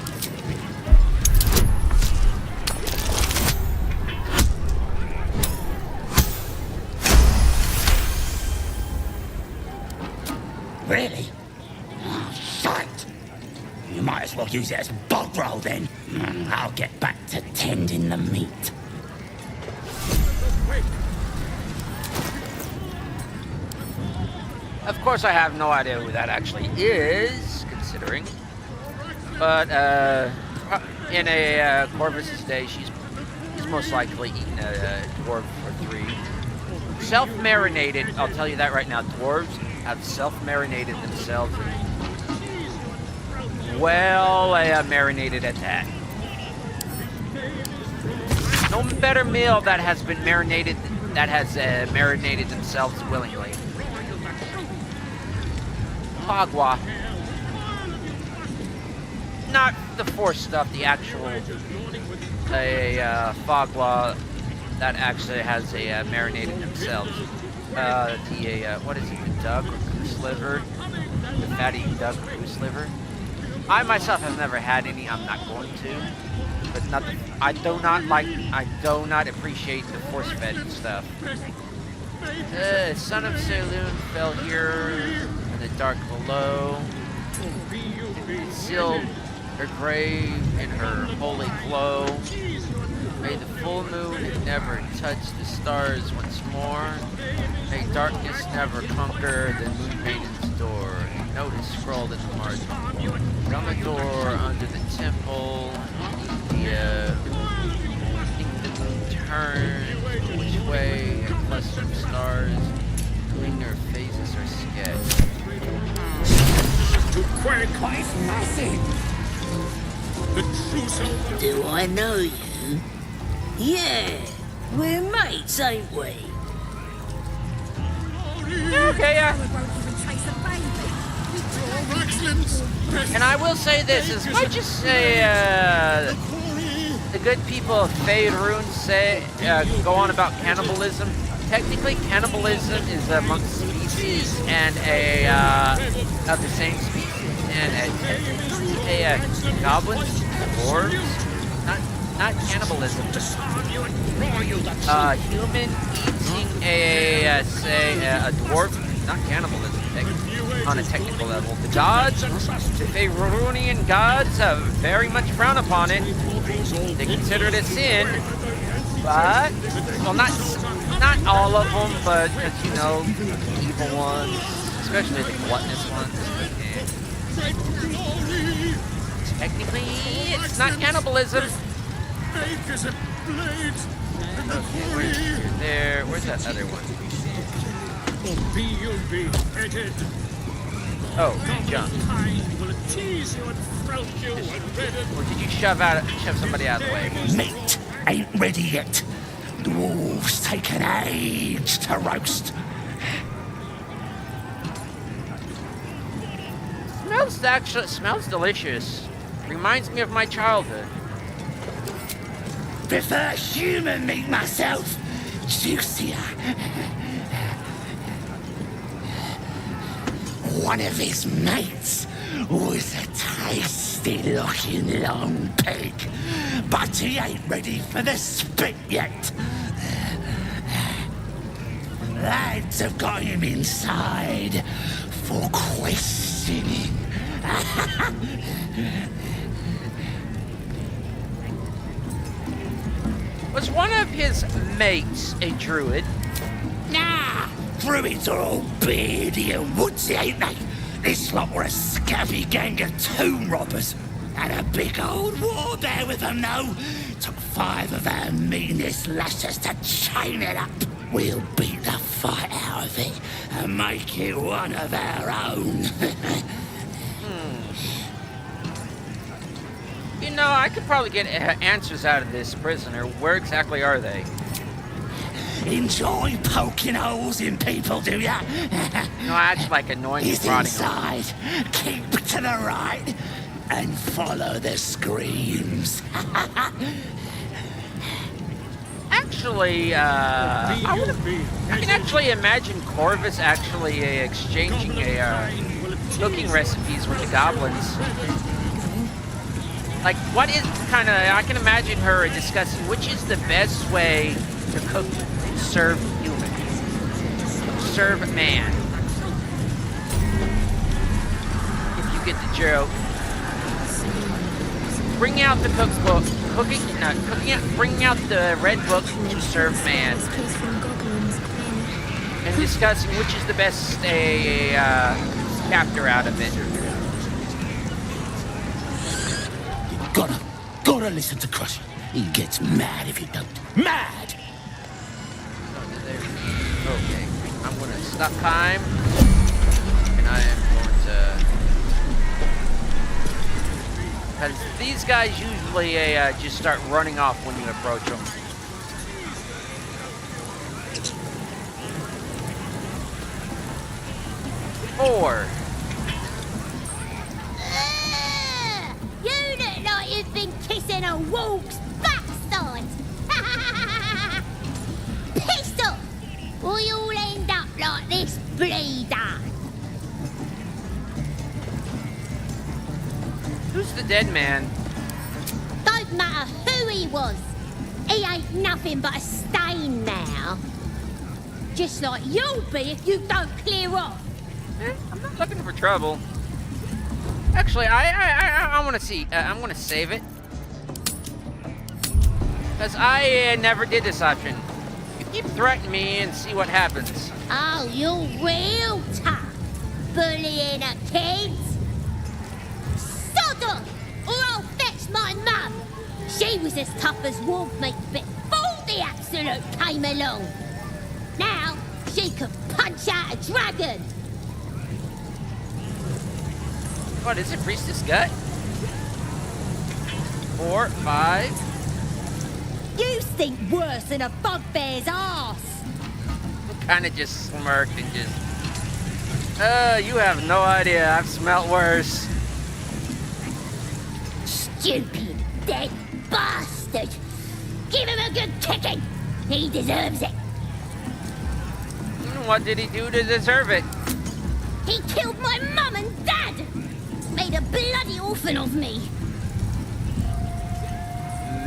S8: Really? Oh, shite. You might as well use it as bog roll then. I'll get back to tending the meat.
S1: Of course, I have no idea who that actually is, considering. But in a Corvus's day, she's most likely eaten a dwarf or 3. Self-marinated. I'll tell you that right now. Dwarves have self-marinated themselves. Well, marinated at that. No better meal that has been marinated, that has marinated themselves willingly. Pagua. Not the force stuff, the actual Fagua that actually has marinated themselves. What is it, the duck or goose liver? The fatty duck or goose liver? I myself have never had any, I'm not going to. But I do not appreciate the force-fed stuff. Son of Saloon fell here in the dark below. Sealed her grave in her holy glow. May the full moon never touch the stars once more. May darkness never conquer the moon maiden's door. Notice scrawled in the margin. From a door under the temple, think the moon turns, which way a cluster of stars, between their phases are sketched.
S8: Quite massive.
S2: the true self.
S9: Do I know you? Yeah, we're mates, ain't we?
S1: Okay, yeah. And I will say this, as much as the good people of Faerun go on about cannibalism, technically cannibalism is amongst species and of the same species, and goblins, dwarves, not cannibalism. Human eating a dwarf, not cannibalism. On a technical level, the gods, the Faerunian gods, very much frown upon it. They consider it a sin, but well, not all of them, but you know, the evil ones, especially the gluttonous ones. Technically, it's not cannibalism. You're there. Where's that other one?
S2: You'll be headed.
S1: Oh, jump.
S2: Kind will tease you and throat you and redden.
S1: Or did you shove somebody out of the way?
S8: Meat ain't ready yet. The wolves take an age to roast.
S1: Smells delicious. Reminds me of my childhood.
S8: Prefer human meat myself. Juicier. One of his mates was a tasty-looking long pig, but he ain't ready for the spit yet. Lads have got him inside for questioning.
S1: Was one of his mates a druid?
S8: Nah, druids are all beardy and woodsy, ain't they? This lot were a scabby gang of tomb robbers. Had a big old war there with them, though. Took 5 of our meanest lashers to chain it up. We'll beat the fight out of it and make it one of our own.
S1: You know, I could probably get answers out of this prisoner. Where exactly are they?
S8: Enjoy poking holes in people, do ya?
S1: No, that's like annoying.
S8: He's inside. Keep to the right and follow the screams.
S1: Actually, I can actually imagine Corvus actually exchanging cooking recipes with the goblins. Like, what is I can imagine her discussing which is the best way to cook, serve human, serve man. If you get the joke. Bring out the cookbook, bring out the red book to serve man. And discussing which is the best chapter out of it.
S8: Gotta listen to Crusher. He gets mad if you don't. Mad!
S1: Okay, I'm gonna stop time. And I am going to... Because these guys usually just start running off when you approach them. Four.
S10: You look like you've been kissing a wolf's backside. Piss off, or you'll end up like this bleeder.
S1: Who's the dead man?
S10: Don't matter who he was. He ain't nothing but a stain now. Just like you'll be if you don't clear off.
S1: I'm not looking for trouble. Actually, I want to see. I'm going to save it. Because I never did this option. You keep threatening me and see what happens.
S10: Oh, you're real tough. Bullying a kid. Sod off, or I'll fetch my mum. She was as tough as wolf meat before the Absolute came along. Now, she could punch out a dragon.
S1: What is it, Priestess Gut? 4, 5.
S10: You stink worse than a bugbear's arse.
S1: Kind of just smirked and just... you have no idea. I've smelt worse.
S10: Stupid, dead bastard. Give him a good kicking. He deserves it.
S1: What did he do to deserve it?
S10: He killed my mum and dad. Made a bloody orphan of me.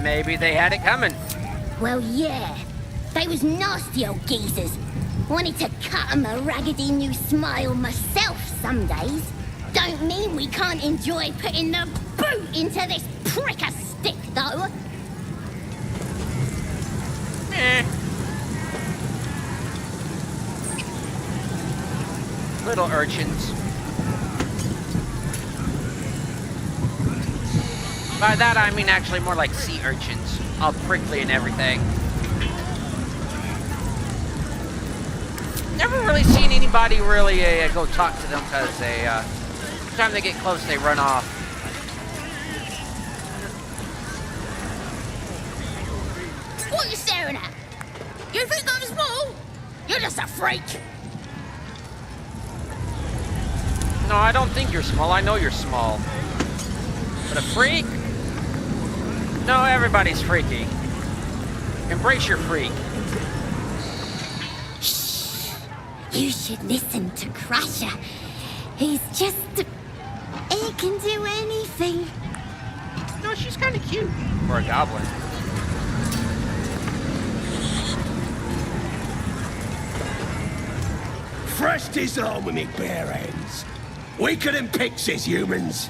S1: Maybe they had it coming.
S10: Well, yeah. They was nasty old geezers. Wanted to cut 'em a raggedy new smile myself some days. Don't mean we can't enjoy putting the boot into this prick a stick, though.
S1: Little urchins. By that I mean actually more like sea urchins. All prickly and everything. haven't really seen anybody really go talk to them because they, every time they get close, they run off.
S10: What are you staring at? You think I'm small? You're just a freak.
S1: No, I don't think you're small. I know you're small. But a freak? No, everybody's freaky. Embrace your freak.
S10: Shh. You should listen to Crusher. He's just... He can do anything.
S1: No, she's kind of cute for a goblin.
S8: Fresh design with me bare hands. Weaker than pixies, humans.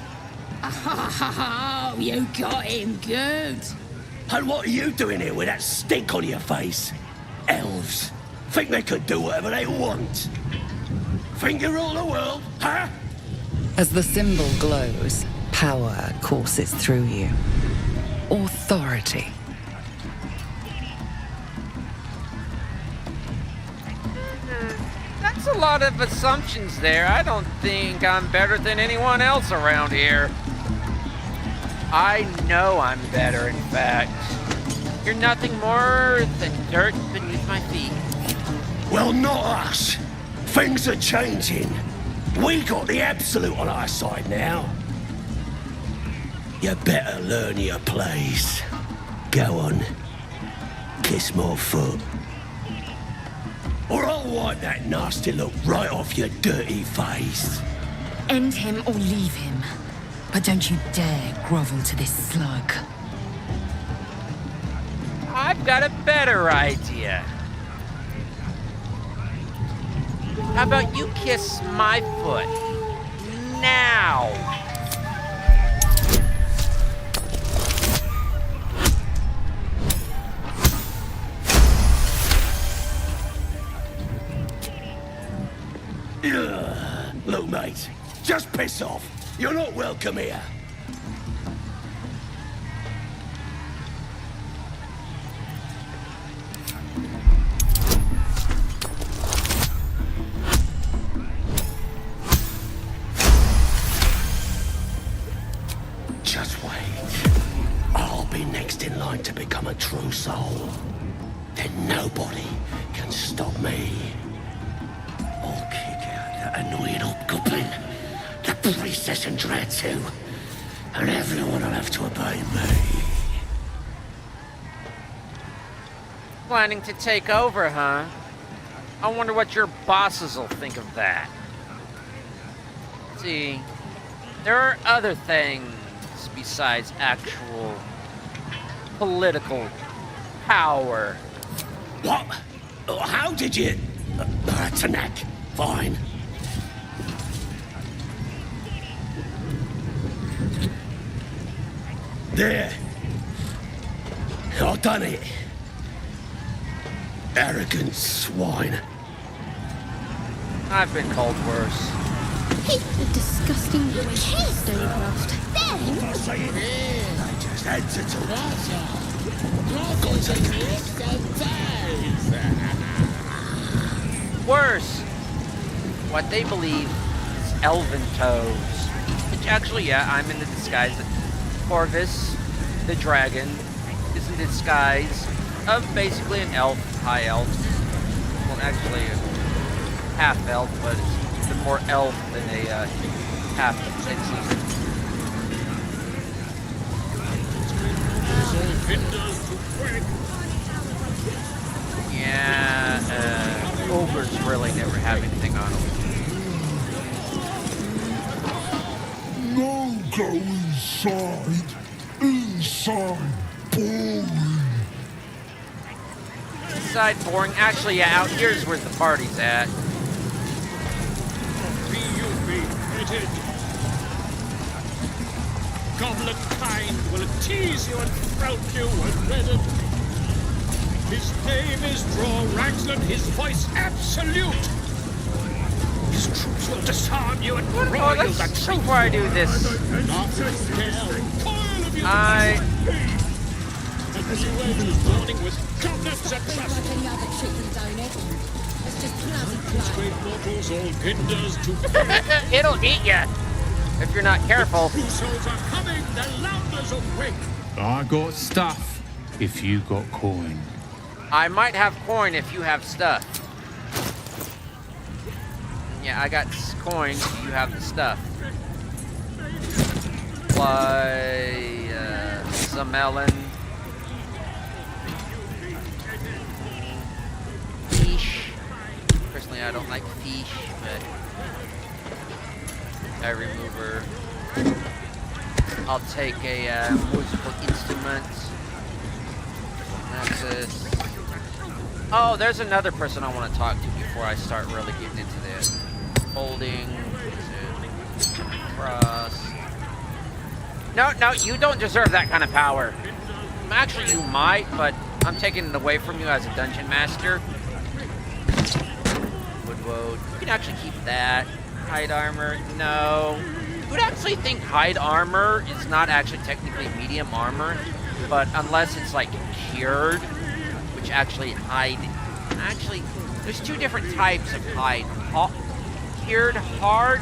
S9: Oh, you got him good.
S8: And what are you doing here with that stink on your face? Elves. Think they could do whatever they want. Think you rule the world, huh?
S3: As the symbol glows, power courses through you. Authority.
S1: That's a lot of assumptions there. I don't think I'm better than anyone else around here. I know I'm better, in fact. You're nothing more than dirt beneath my feet.
S8: Well, not us. Things are changing. We got the absolute on our side now. You better learn your place. Go on. Kiss my foot. Or I'll wipe that nasty look right off your dirty face.
S6: End him or leave him. But don't you dare grovel to this slug.
S1: I've got a better idea. How about you kiss my foot? Now!
S8: Look, mate, just piss off. You're not welcome here. Just wait. I'll be next in line to become a true soul. Then nobody can stop me. I'll kick out that annoying hobgoblin, the priestess and dread too, and everyone will have to obey me.
S1: Planning to take over, huh? I wonder what your bosses will think of that. See, there are other things besides actual political power.
S8: What? How did you... That's a neck. Fine. There. I've done it. Arrogant swine.
S1: I've been called worse.
S10: A disgusting kiss.
S8: If I say it, they just answer to it. God take it.
S1: Worse. What they believe is elven toes. Which actually, yeah, I'm in the disguise that Corvus, the dragon, is in the disguise of basically an elf, high elf. Well, actually a half elf, but it's even more elf than a half season. Yeah, ogres really never have anything on them.
S2: No, go inside. Inside. Boring.
S1: Inside boring. Actually, yeah, out here's where the party's at.
S2: Be you be hated. Goblet kind will tease you and throat you and redden. His name is Draw Ragsland, his voice absolute. His troops will disarm you and
S1: Oh,
S2: broil you
S1: let's,
S2: the
S1: before I do this, I...
S2: As you wave in the morning with goblets and trust. These great mortals all hinders to
S1: It'll eat you if you're not careful.
S2: Crusoes are coming, the Lounders of Wick.
S11: I got stuff if you got coin.
S1: I might have coin if you have stuff. Yeah, I got coin if you have the stuff. Fly, some melon. Fish. Personally, I don't like fish, but I remover. I'll take a musical instrument. Access. Oh, there's another person I want to talk to before I start really getting into this. Holding. Cross. No, you don't deserve that kind of power. Actually, you might, but I'm taking it away from you as a dungeon master. Woodwood. You can actually keep that. Hide armor, no. You would actually think hide armor is not actually technically medium armor, but unless it's like cured, which actually hide. Actually, there's two different types of hide. Cured hard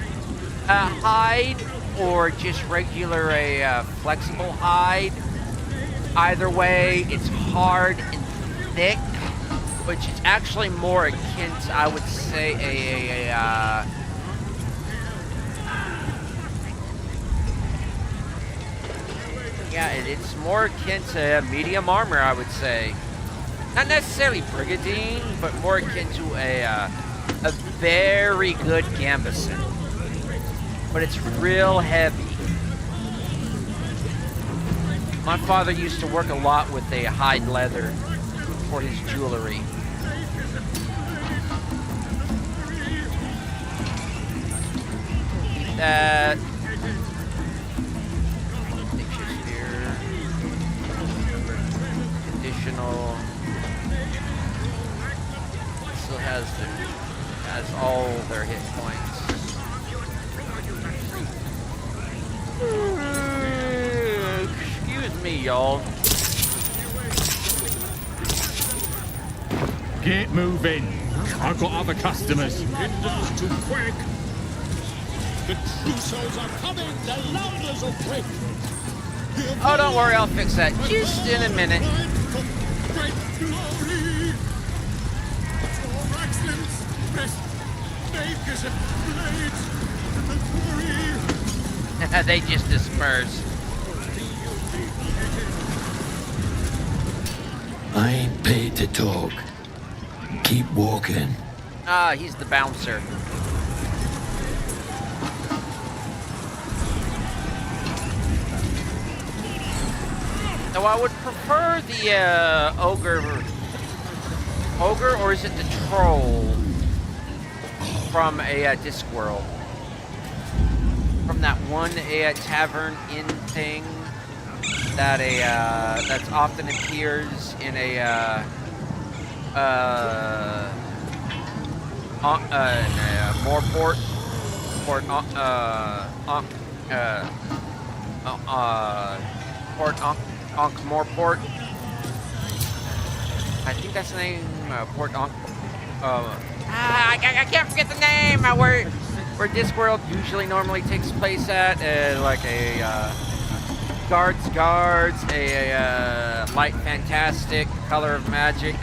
S1: hide, or just regular flexible hide. Either way, it's hard and thick, which is actually more akin to, I would say, it's more akin to medium armor, I would say. Not necessarily brigadine, but more akin to a very good gambeson. But it's real heavy. My father used to work a lot with a hide leather for his jewelry. Keep that. Pictures here. Conditional. Still has all their hit points. Excuse me, y'all.
S11: Get moving. I've got other customers.
S2: Hinders to Wick. The Crusoes are coming, the Lounders of Wick.
S1: Oh, don't worry, I'll fix that just in a minute.
S2: Great glory. For excellence, best magnificent blades and glory.
S1: They just disperse.
S8: I ain't paid to talk. Keep walking.
S1: Ah, he's the bouncer. So I would prefer the ogre, or is it the troll from a Discworld? From that one tavern inn thing that that often appears in a Moorport, Port Ankh-Morport. I think that's the name. Port Ankh. I can't forget the name. Where Discworld usually normally takes place at, like a guards, a light fantastic, color of magic.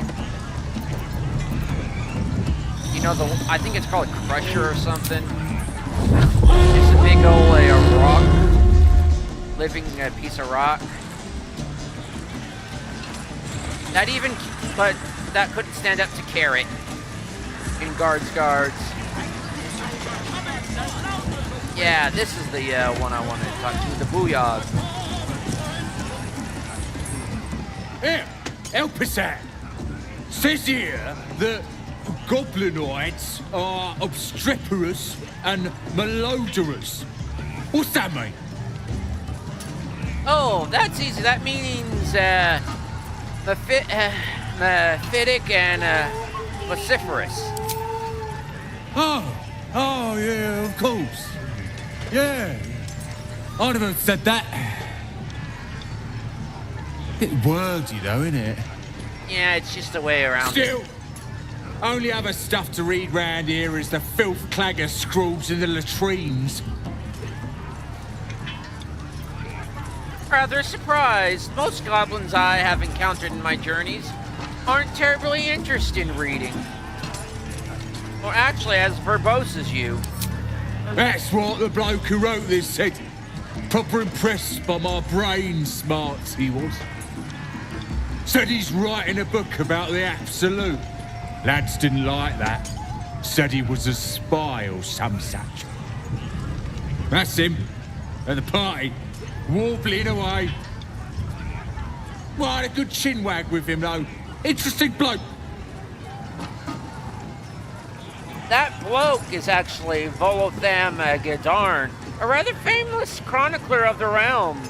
S1: You know, I think it's called a Crusher or something. It's a big old rock, living piece of rock. But that couldn't stand up to Carrot in guards. Yeah, this is the one I wanted to talk to, the Booyahs.
S11: Here, help us out. Says here that goblinoids are obstreperous and malodorous. What's that mean?
S1: Oh, that's easy. That means mephitic and vociferous.
S11: Oh, yeah, of course. Yeah. I'd have said that. Bit wordy though, innit?
S1: Yeah, it's just a way around it.
S11: Still, Only other stuff to read round here is the filth clagger scrawls in the latrines.
S1: Rather surprised. Most goblins I have encountered in my journeys aren't terribly interested in reading. Or actually as verbose as you.
S11: That's what the bloke who wrote this said. Proper impressed by my brain smarts, he was. Said he's writing a book about the Absolute. Lads didn't like that. Said he was a spy or some such. That's him, at the party, warbling away. Well, I had a good chinwag with him, though. Interesting bloke.
S1: That bloke is actually Volotham Gadarn, a rather famous chronicler of the realms.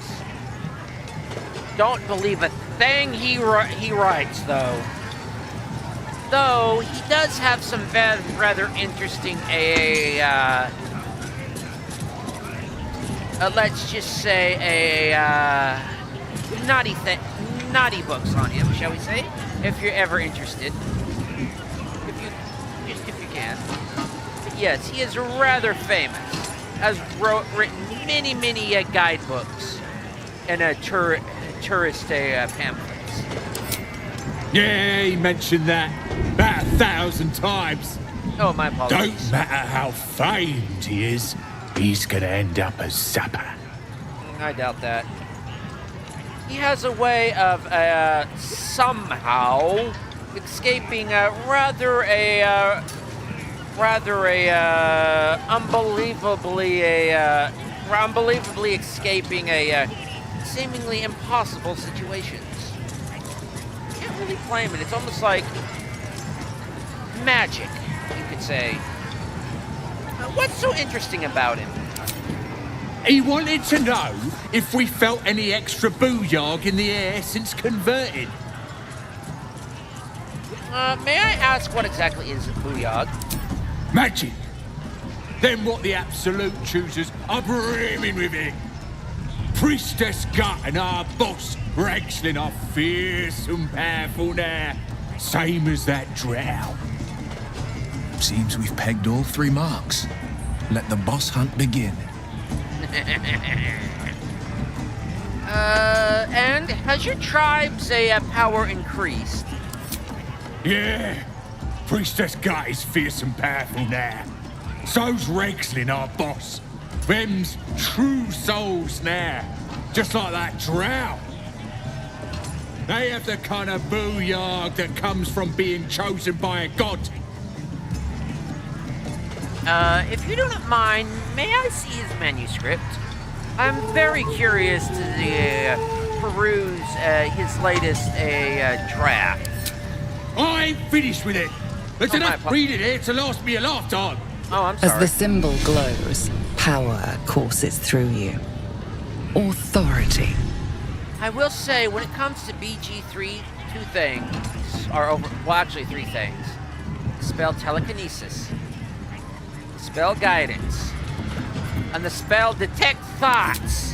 S1: Don't believe a thing he writes, though. Though he does have some rather interesting, let's just say naughty books on him, shall we say? If you're ever interested, if you can. But yes, he is rather famous. Has written many guidebooks and tourist pamphlets.
S11: Yeah, he mentioned that about 1,000 times.
S1: Oh, my apologies.
S8: Don't matter how famed he is, he's gonna end up as supper.
S1: I doubt that. He has a way of somehow escaping unbelievably escaping seemingly impossible situations. Can't really blame it. It's almost like magic, you could say. What's so interesting about him?
S11: He wanted to know if we felt any extra booyog in the air since converting.
S1: May I ask what exactly is booyog?
S11: Magic. Then what the Absolute choosers are brimming with it. Priestess Gut and our boss Rexlin are fierce and powerful now. Same as that drow.
S12: Seems we've pegged all 3 marks. Let the boss hunt begin.
S1: And has your tribe's power increased?
S11: Yeah. Priestess Gut is fierce and powerful now. So's Rexlin, our boss. Them's true souls now. Just like that drow. They have the kind of booyog that comes from being chosen by a god.
S1: If you don't mind, may I see his manuscript? I'm very curious to peruse his latest draft.
S11: I ain't finished with it. There's enough reading here to last me a lifetime.
S1: Oh, I'm sorry.
S3: As the symbol glows, power courses through you. Authority.
S1: I will say, when it comes to BG3, 2 things are over. Well, actually, 3 things. Spell telekinesis, spell guidance, and the spell detect thoughts.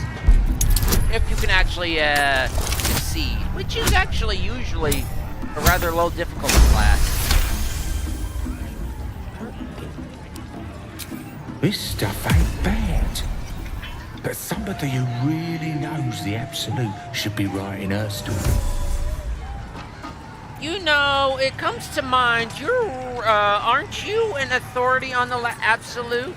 S1: If you can actually succeed, which is actually usually a rather low difficulty class.
S8: This stuff ain't bad. But somebody who really knows the Absolute should be writing her story.
S1: You know, it comes to mind, aren't you an authority on the Absolute?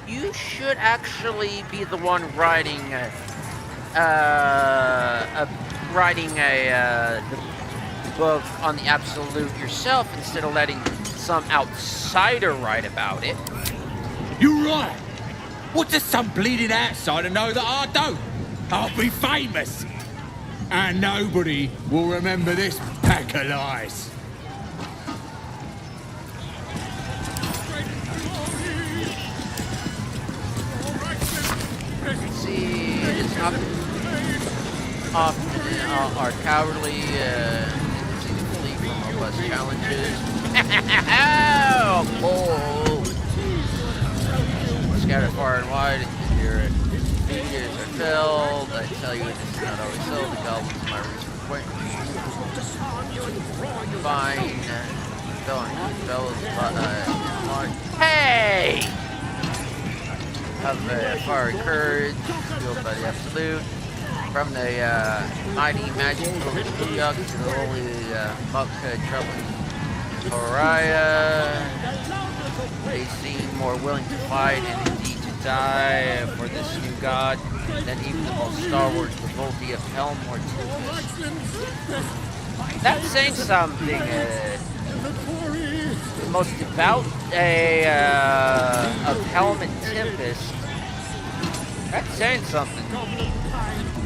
S1: You should actually be the one writing the book on the Absolute yourself instead of letting some outsider write about it.
S11: You're right. What does some bleeding outsider know that I don't? I'll be famous. And nobody will remember this pack of lies.
S1: See, it is not often our cowardly tendency to flee from robust challenges. Oh, cool. Scattered far and wide, your fingers are filled. I tell you, this is not always so. The goblins of my recent acquaintance. Fine. Hey! Of the fiery courage, fueled by the absolute. From the mighty magical Kantorock to the holy monk troubling pariah. They seem more willing to fight and indeed to die for this new god than even the most stalwart devotee of Helm or Tempest. That's saying something. The most devout of Helm and Tempest. That's saying something.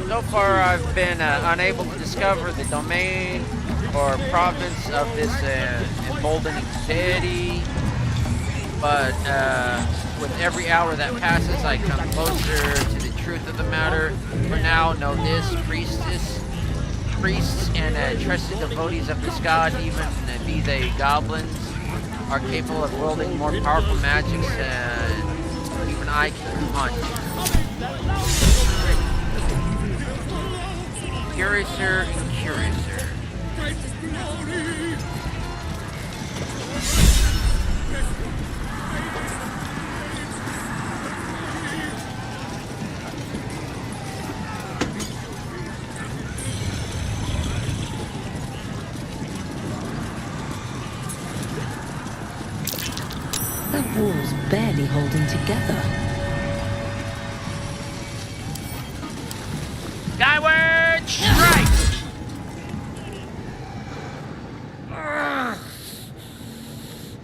S1: So far, I've been unable to discover the domain or province of this emboldening deity. But with every hour that passes, I come closer to the truth of the matter. For now, know this: priests and trusted devotees of this god, even be they goblins, are capable of wielding more powerful magics than even I can conjure. Curiouser and curiouser.
S6: That wall's barely holding together.
S1: Skyward strike!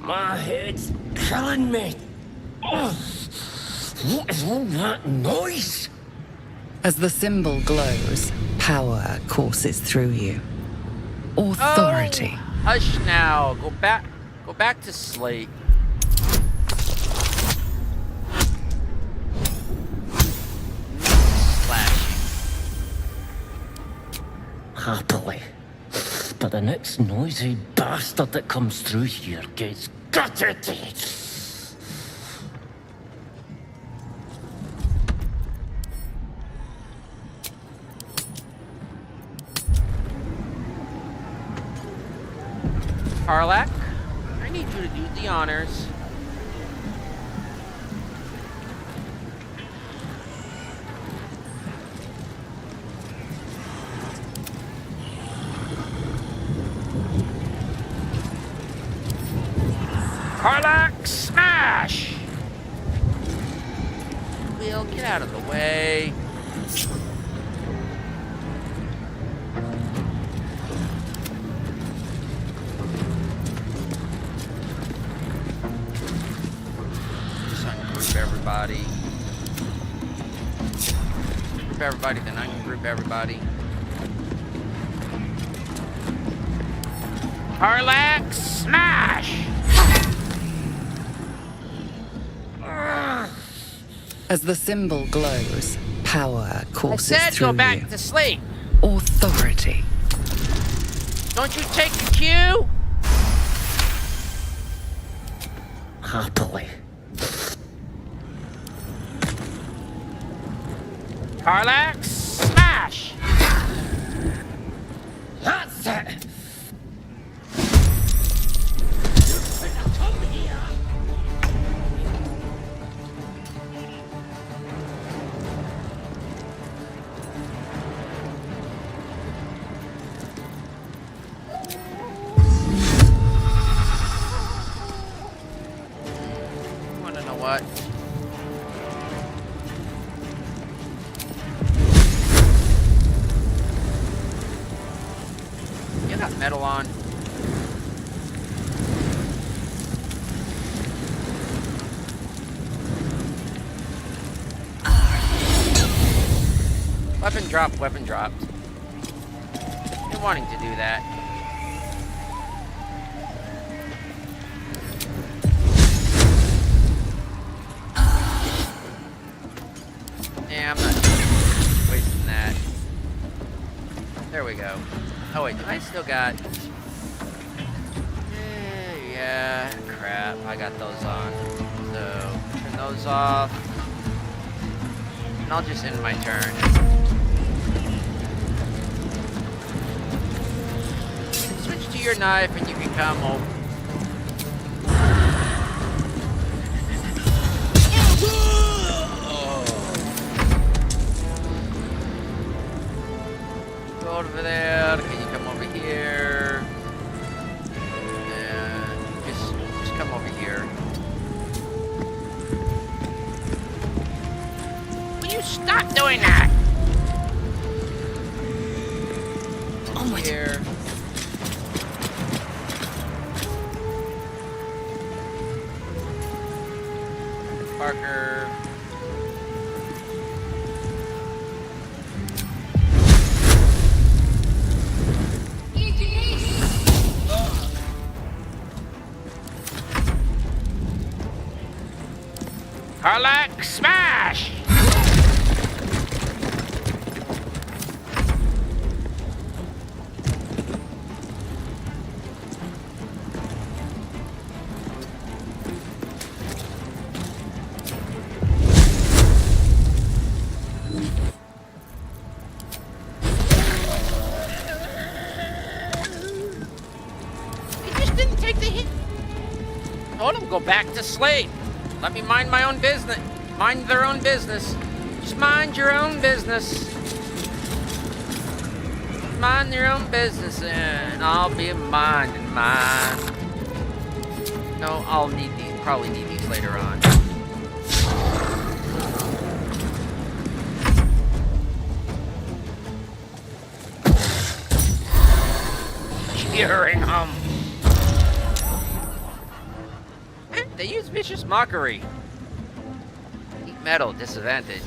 S8: My head's killing me. What is all that noise?
S3: As the symbol glows, power courses through you. Authority.
S1: Oh, hush now. Go back to sleep.
S8: Happily. But the next noisy bastard that comes through here gets gutted.
S1: Karlak, I need you to do the honors. Karlak, smash! Will, get out of the way. Just ungroup everybody. Group everybody, then ungroup everybody. Karlak, smash!
S3: As the symbol glows, power courses
S1: I said
S3: through
S1: go back
S3: you.
S1: to sleep.
S3: Authority.
S1: Don't you take the cue?
S8: Happily.
S1: Karlak, smash!
S8: That's it!
S1: What? Get that metal on. Weapon drop, weapon dropped. Been wanting to do that. Yeah, I'm not wasting that. There we go. Oh wait, I still got... Yeah, crap. I got those on. So, turn those off. And I'll just end my turn. You can switch to your knife and you can come over. you stop doing that?
S5: Onward.
S1: Here. Parker. Kantorock, smash! He just didn't take the hit. Told him go back to sleep. Let me mind my own business. Mind their own business. Just mind your own business. Mind your own business, and I'll be minding mine. No, I'll need these. Probably need these later on. Cheering him. They use vicious mockery. Heat metal, disadvantage.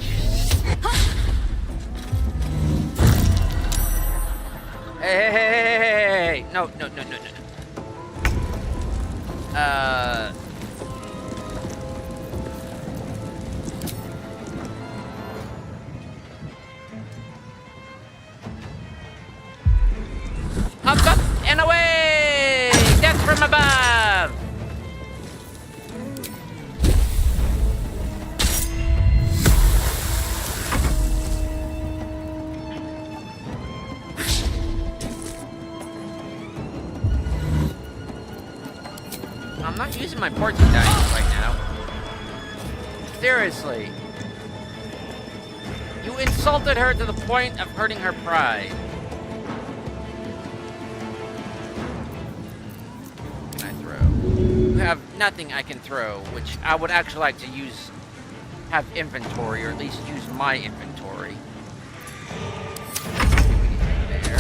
S1: Hey. No. Up and away! Death from above! I'm not using my portion dice right now. Seriously. You insulted her to the point of hurting her pride. What can I throw? You have nothing I can throw, which I would actually like to use, have inventory, or at least use my inventory. There.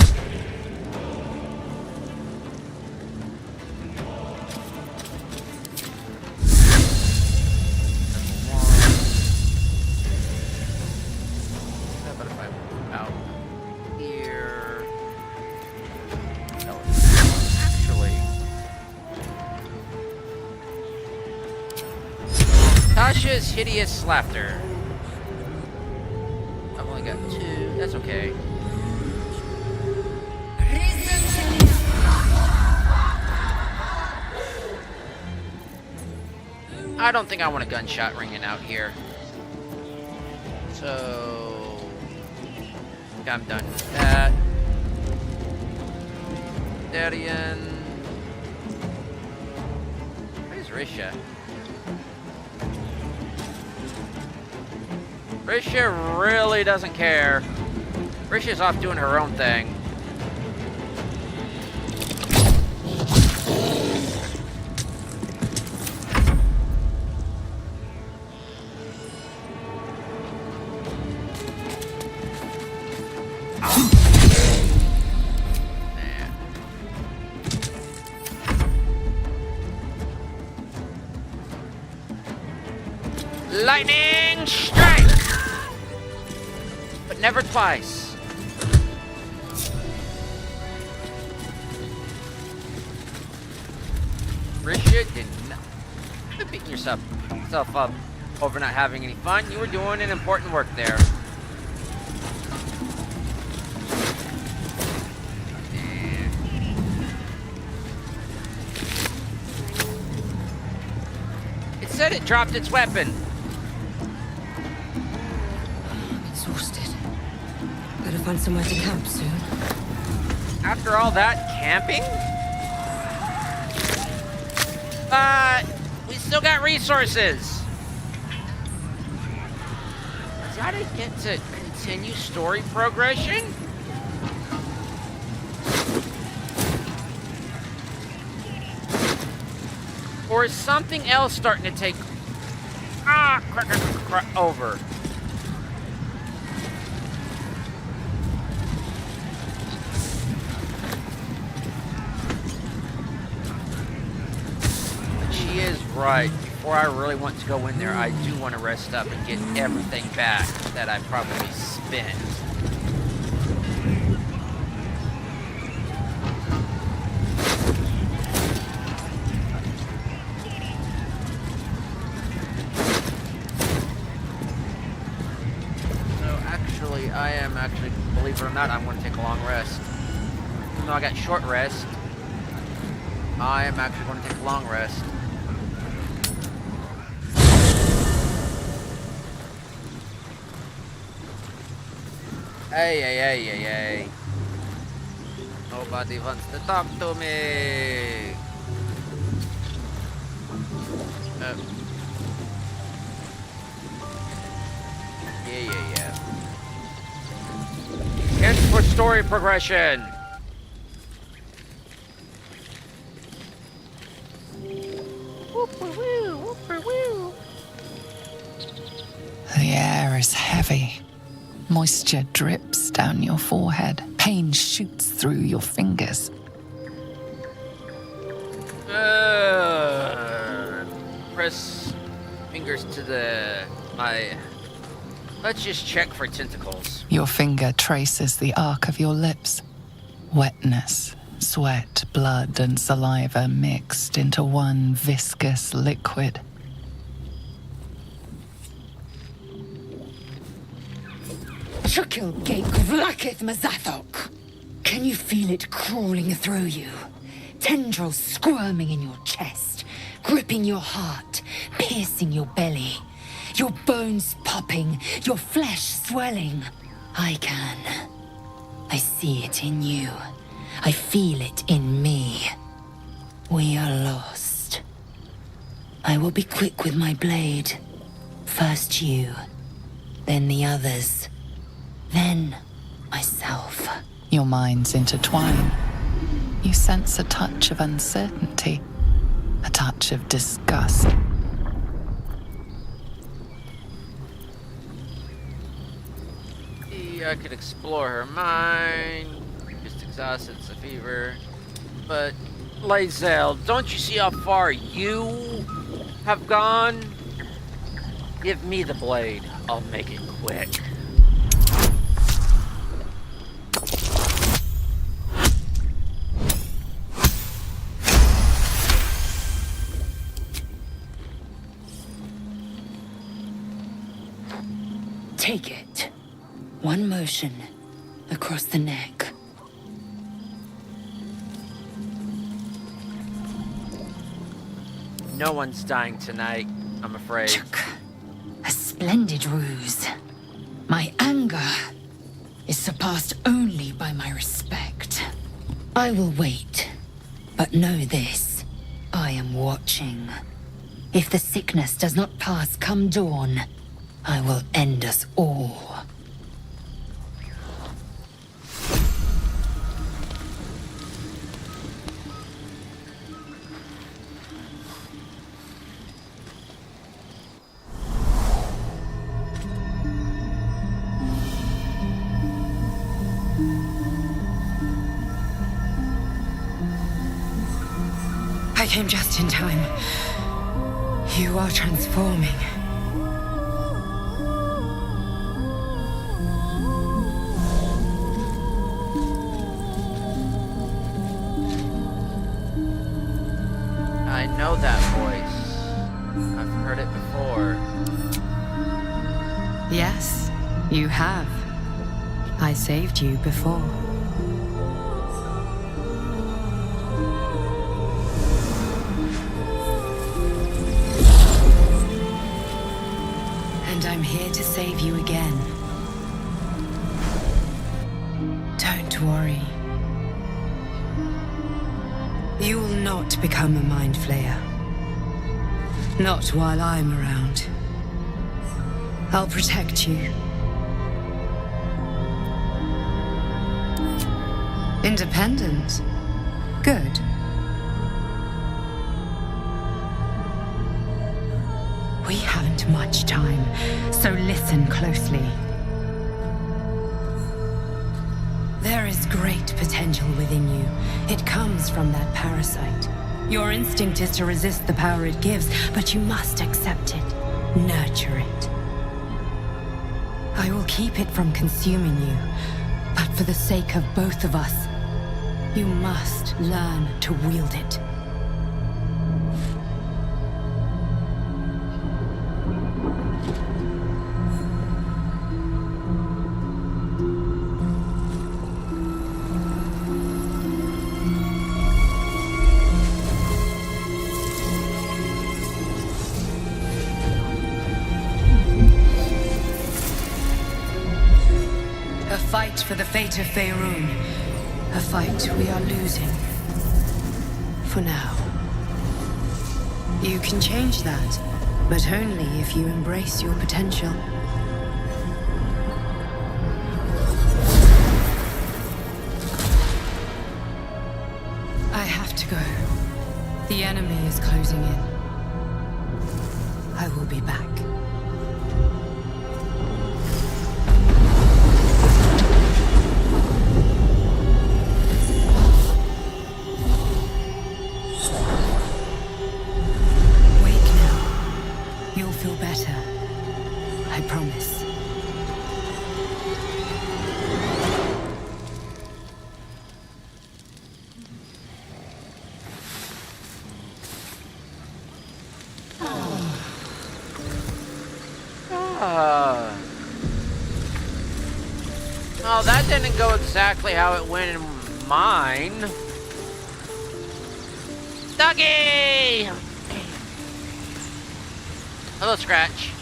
S1: Tasha's hideous laughter. I've only got 2. That's okay. I don't think I want a gunshot ringing out here. So I think I'm done with that. Darian. Where's Risha? Risha really doesn't care. Risha's off doing her own thing. Lightning strike! But never twice. Risha did not. You're beating yourself up over not having any fun. You were doing an important work there. It said it dropped its weapon.
S13: Find somewhere to camp soon.
S1: After all that camping? But we still got resources. Is that a get to continue story progression? Or is something else starting to take over? right. Before I really want to go in there, I do want to rest up and get everything back that I probably spent. I am actually, believe it or not, I'm going to take a long rest. Even though I got short rest, I am actually going to take a long rest. Hey. Nobody wants to talk to me. Yeah. Hence for story progression.
S3: The air is heavy. Moisture drips down your forehead. Pain shoots through your fingers.
S1: Press fingers to let's just check for tentacles.
S3: Your finger traces the arc of your lips. Wetness, sweat, blood, and saliva mixed into one viscous liquid.
S6: Chukil Gate Vlakith Mazathok. Can you feel it crawling through you? Tendrils squirming in your chest, gripping your heart, piercing your belly. Your bones popping, your flesh swelling. I can. I see it in you. I feel it in me. We are lost. I will be quick with my blade. First you, then the others, then myself.
S3: Your minds intertwine. You sense a touch of uncertainty, a touch of disgust.
S1: I could explore her mind. Just exhausted, it's a fever. But, Lae'zel, don't you see how far you have gone? Give me the blade. I'll make it quick.
S6: Take it. One motion across the neck.
S1: No one's dying tonight, I'm afraid.
S6: A splendid ruse. My anger is surpassed only by my respect. I will wait, but know this. I am watching. If the sickness does not pass come dawn, I will end us all. I came just in time. You are transforming.
S1: I know that voice. I've heard it before.
S13: Yes, you have. I saved you before. And I'm here to save you again. Don't worry. You will not become a mind flayer. Not while I'm around. I'll protect you. Independent. Good. We haven't much time, so listen closely. There is great potential within you. It comes from that parasite. Your instinct is to resist the power it gives, but you must accept it, nurture it. I will keep it from consuming you, but for the sake of both of us, you must learn to wield it. A fight for the fate of Faerun. A fight we are losing. For now. You can change that, but only if you embrace your potential. I have to go. The enemy is closing in. I will be back. Feel better. I promise.
S1: Oh, that didn't go exactly how it went in mine. Doggy! Hello, Scratch.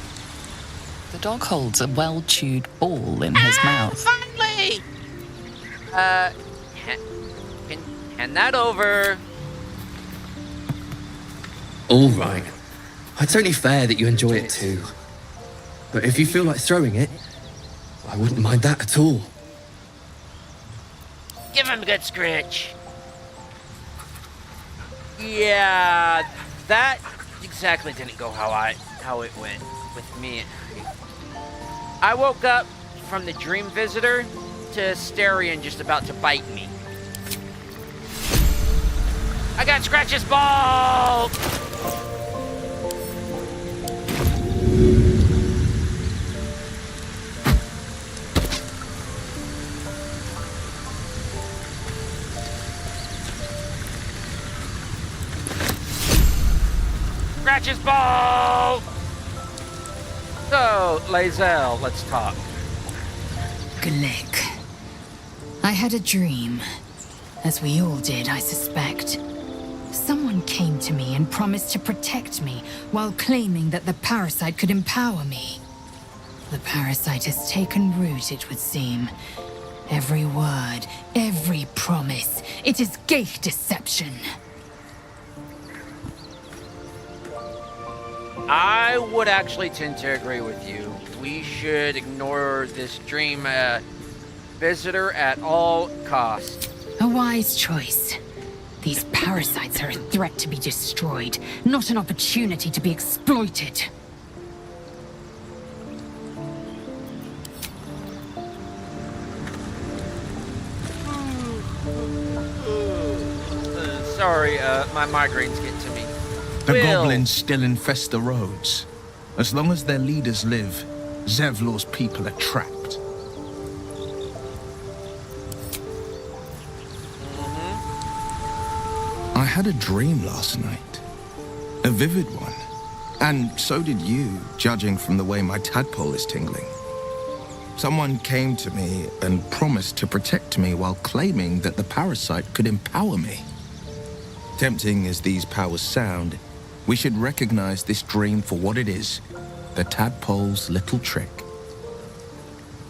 S3: The dog holds a well-chewed ball in his mouth.
S1: Finally! Hand that over.
S14: All right. It's only fair that you enjoy it too. But if you feel like throwing it, I wouldn't mind that at all.
S1: Give him a good scratch. Yeah, that exactly didn't go how it went with me. I woke up from the dream visitor to Asterion just about to bite me. I got Scratch's ball! Scratch's ball! So, Lae'zel, let's talk.
S5: Glick. I had a dream. As we all did, I suspect. Someone came to me and promised to protect me while claiming that the parasite could empower me. The parasite has taken root, it would seem. Every word, every promise, it is gate deception.
S1: I would actually tend to agree with you. We should ignore this dream visitor at all costs.
S5: A wise choice. These parasites are a threat to be destroyed, not an opportunity to be exploited.
S1: Sorry, my migraine's getting to me.
S12: The goblins still infest the roads. As long as their leaders live, Zevlor's people are trapped. I had a dream last night. A vivid one. And so did you, judging from the way my tadpole is tingling. Someone came to me and promised to protect me while claiming that the parasite could empower me. Tempting as these powers sound, we should recognize this dream for what it is, the tadpole's little trick.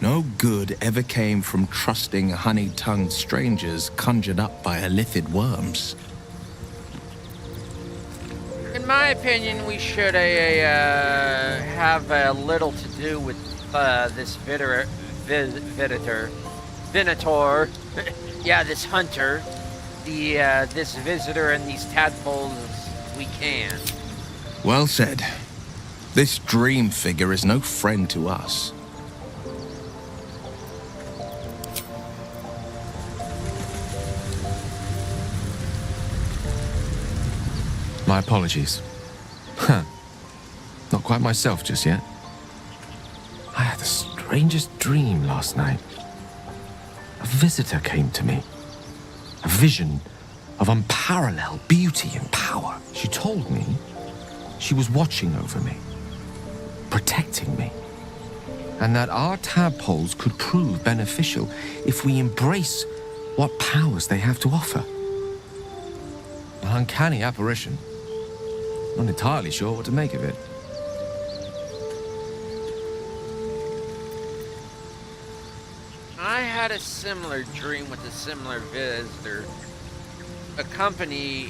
S12: No good ever came from trusting honey-tongued strangers conjured up by illithid worms.
S1: In my opinion, we should have a little to do with this Venator. Yeah, this hunter. This visitor and these tadpoles as we can.
S12: Well said. This dream figure is no friend to us. My apologies. Huh. Not quite myself just yet. I had the strangest dream last night. A visitor came to me. A vision of unparalleled beauty and power. She told me she was watching over me, protecting me, and that our tadpoles could prove beneficial if we embrace what powers they have to offer. An uncanny apparition. Not entirely sure what to make of it.
S1: I had a similar dream with a similar visitor, accompanying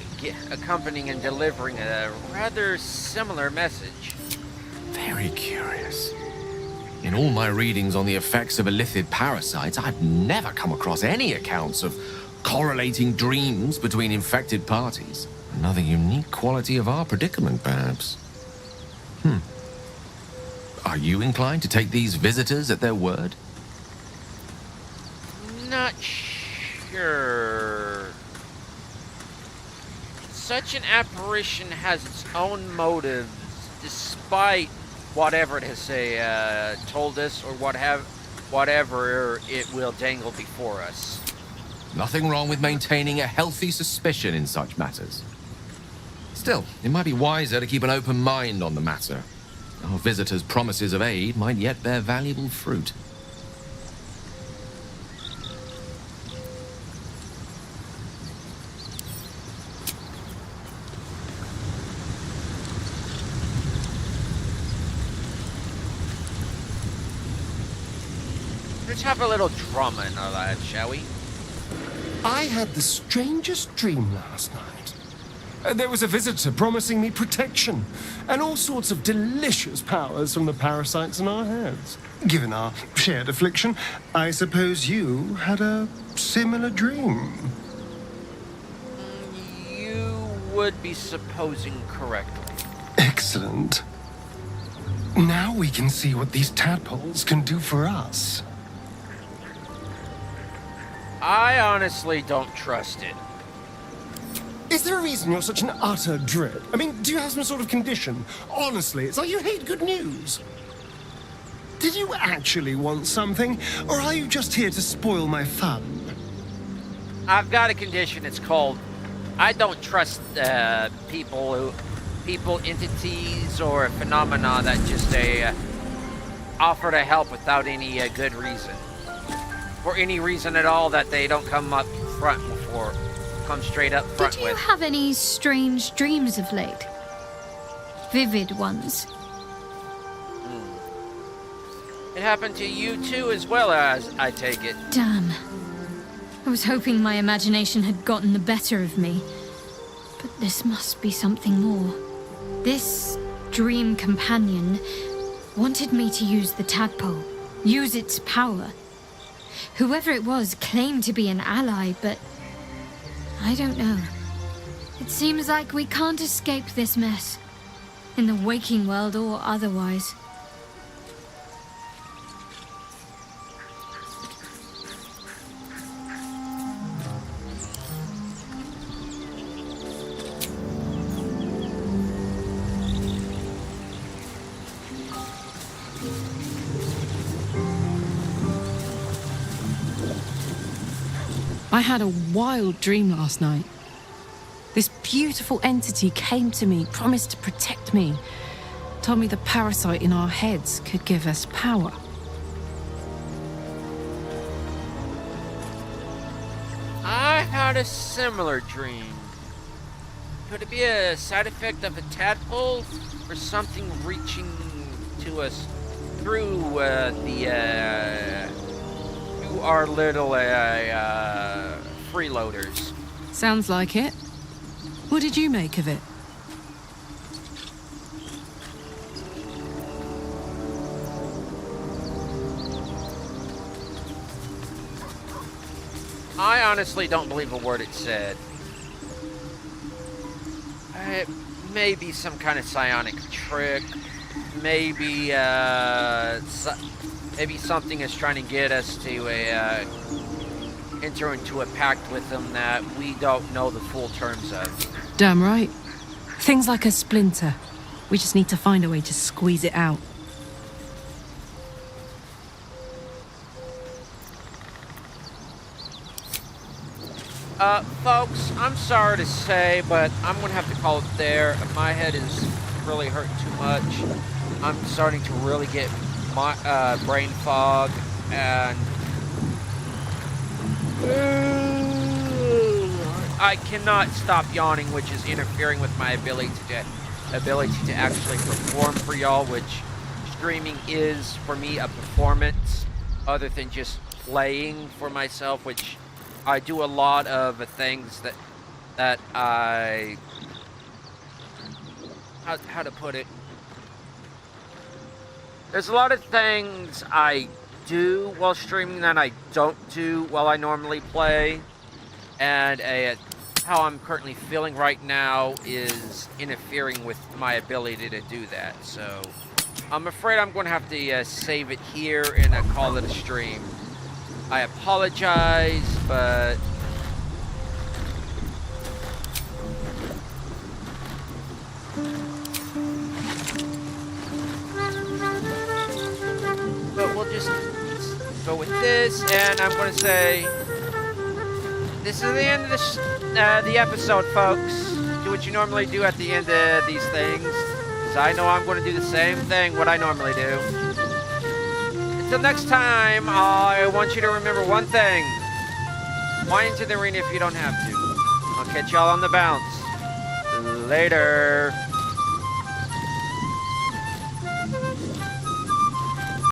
S1: and delivering a rather similar message.
S12: Very curious. In all my readings on the effects of illithid parasites, I've never come across any accounts of correlating dreams between infected parties. Another unique quality of our predicament, perhaps. Are you inclined to take these visitors at their word?
S1: Not sure. Such an apparition has its own motives, despite whatever it has told us or whatever it will dangle before us.
S12: Nothing wrong with maintaining a healthy suspicion in such matters. Still, it might be wiser to keep an open mind on the matter. Our visitors' promises of aid might yet bear valuable fruit.
S1: Let's have a little drama in our lives, shall we?
S15: I had the strangest dream last night. There was a visitor promising me protection and all sorts of delicious powers from the parasites in our heads. Given our shared affliction, I suppose you had a similar dream.
S1: You would be supposing correctly.
S15: Excellent. Now we can see what these tadpoles can do for us.
S1: I honestly don't trust it.
S15: Is there a reason you're such an utter dread? I mean, do you have some sort of condition? Honestly, it's like you hate good news. Did you actually want something, or are you just here to spoil my fun?
S1: I've got a condition. It's called I don't trust people, entities, or phenomena that just offer to help without any good reason. For any reason at all that they don't come straight up front
S5: Did you
S1: with.
S5: have any strange dreams of late? Vivid ones?
S1: It happened to you too, as well, as I take it.
S5: Damn. I was hoping my imagination had gotten the better of me. But this must be something more. This dream companion wanted me to use the tadpole, use its power. Whoever it was claimed to be an ally, but I don't know. It seems like we can't escape this mess, in the waking world or otherwise.
S7: I had a wild dream last night. This beautiful entity came to me, promised to protect me, told me the parasite in our heads could give us power.
S1: I had a similar dream. Could it be a side effect of a tadpole, or something reaching to us through our little freeloaders?
S7: Sounds like it. What did you make of it?
S1: I honestly don't believe a word it said. It may be some kind of psionic trick. Maybe maybe something is trying to get us to enter into a pact with them that we don't know the full terms of.
S7: Damn right. Things like a splinter. We just need to find a way to squeeze it out.
S1: Folks, I'm sorry to say, but I'm gonna have to call it there. My head is really hurting too much. I'm starting to really get my brain fog, and I cannot stop yawning, which is interfering with my ability to actually perform for y'all, which streaming is for me a performance other than just playing for myself, which I do a lot of things that I how to put it. There's a lot of things I do while streaming that I don't do while I normally play, and how I'm currently feeling right now is interfering with my ability to do that. So I'm afraid I'm going to have to save it here and call it a stream. I apologize, but we'll just go with this, and I'm going to say this is the end of the episode, folks. Do what you normally do at the end of these things, because I know I'm going to do the same thing what I normally do. Until next time, I want you to remember one thing. Why into the arena if you don't have to? I'll catch y'all on the bounce. Later.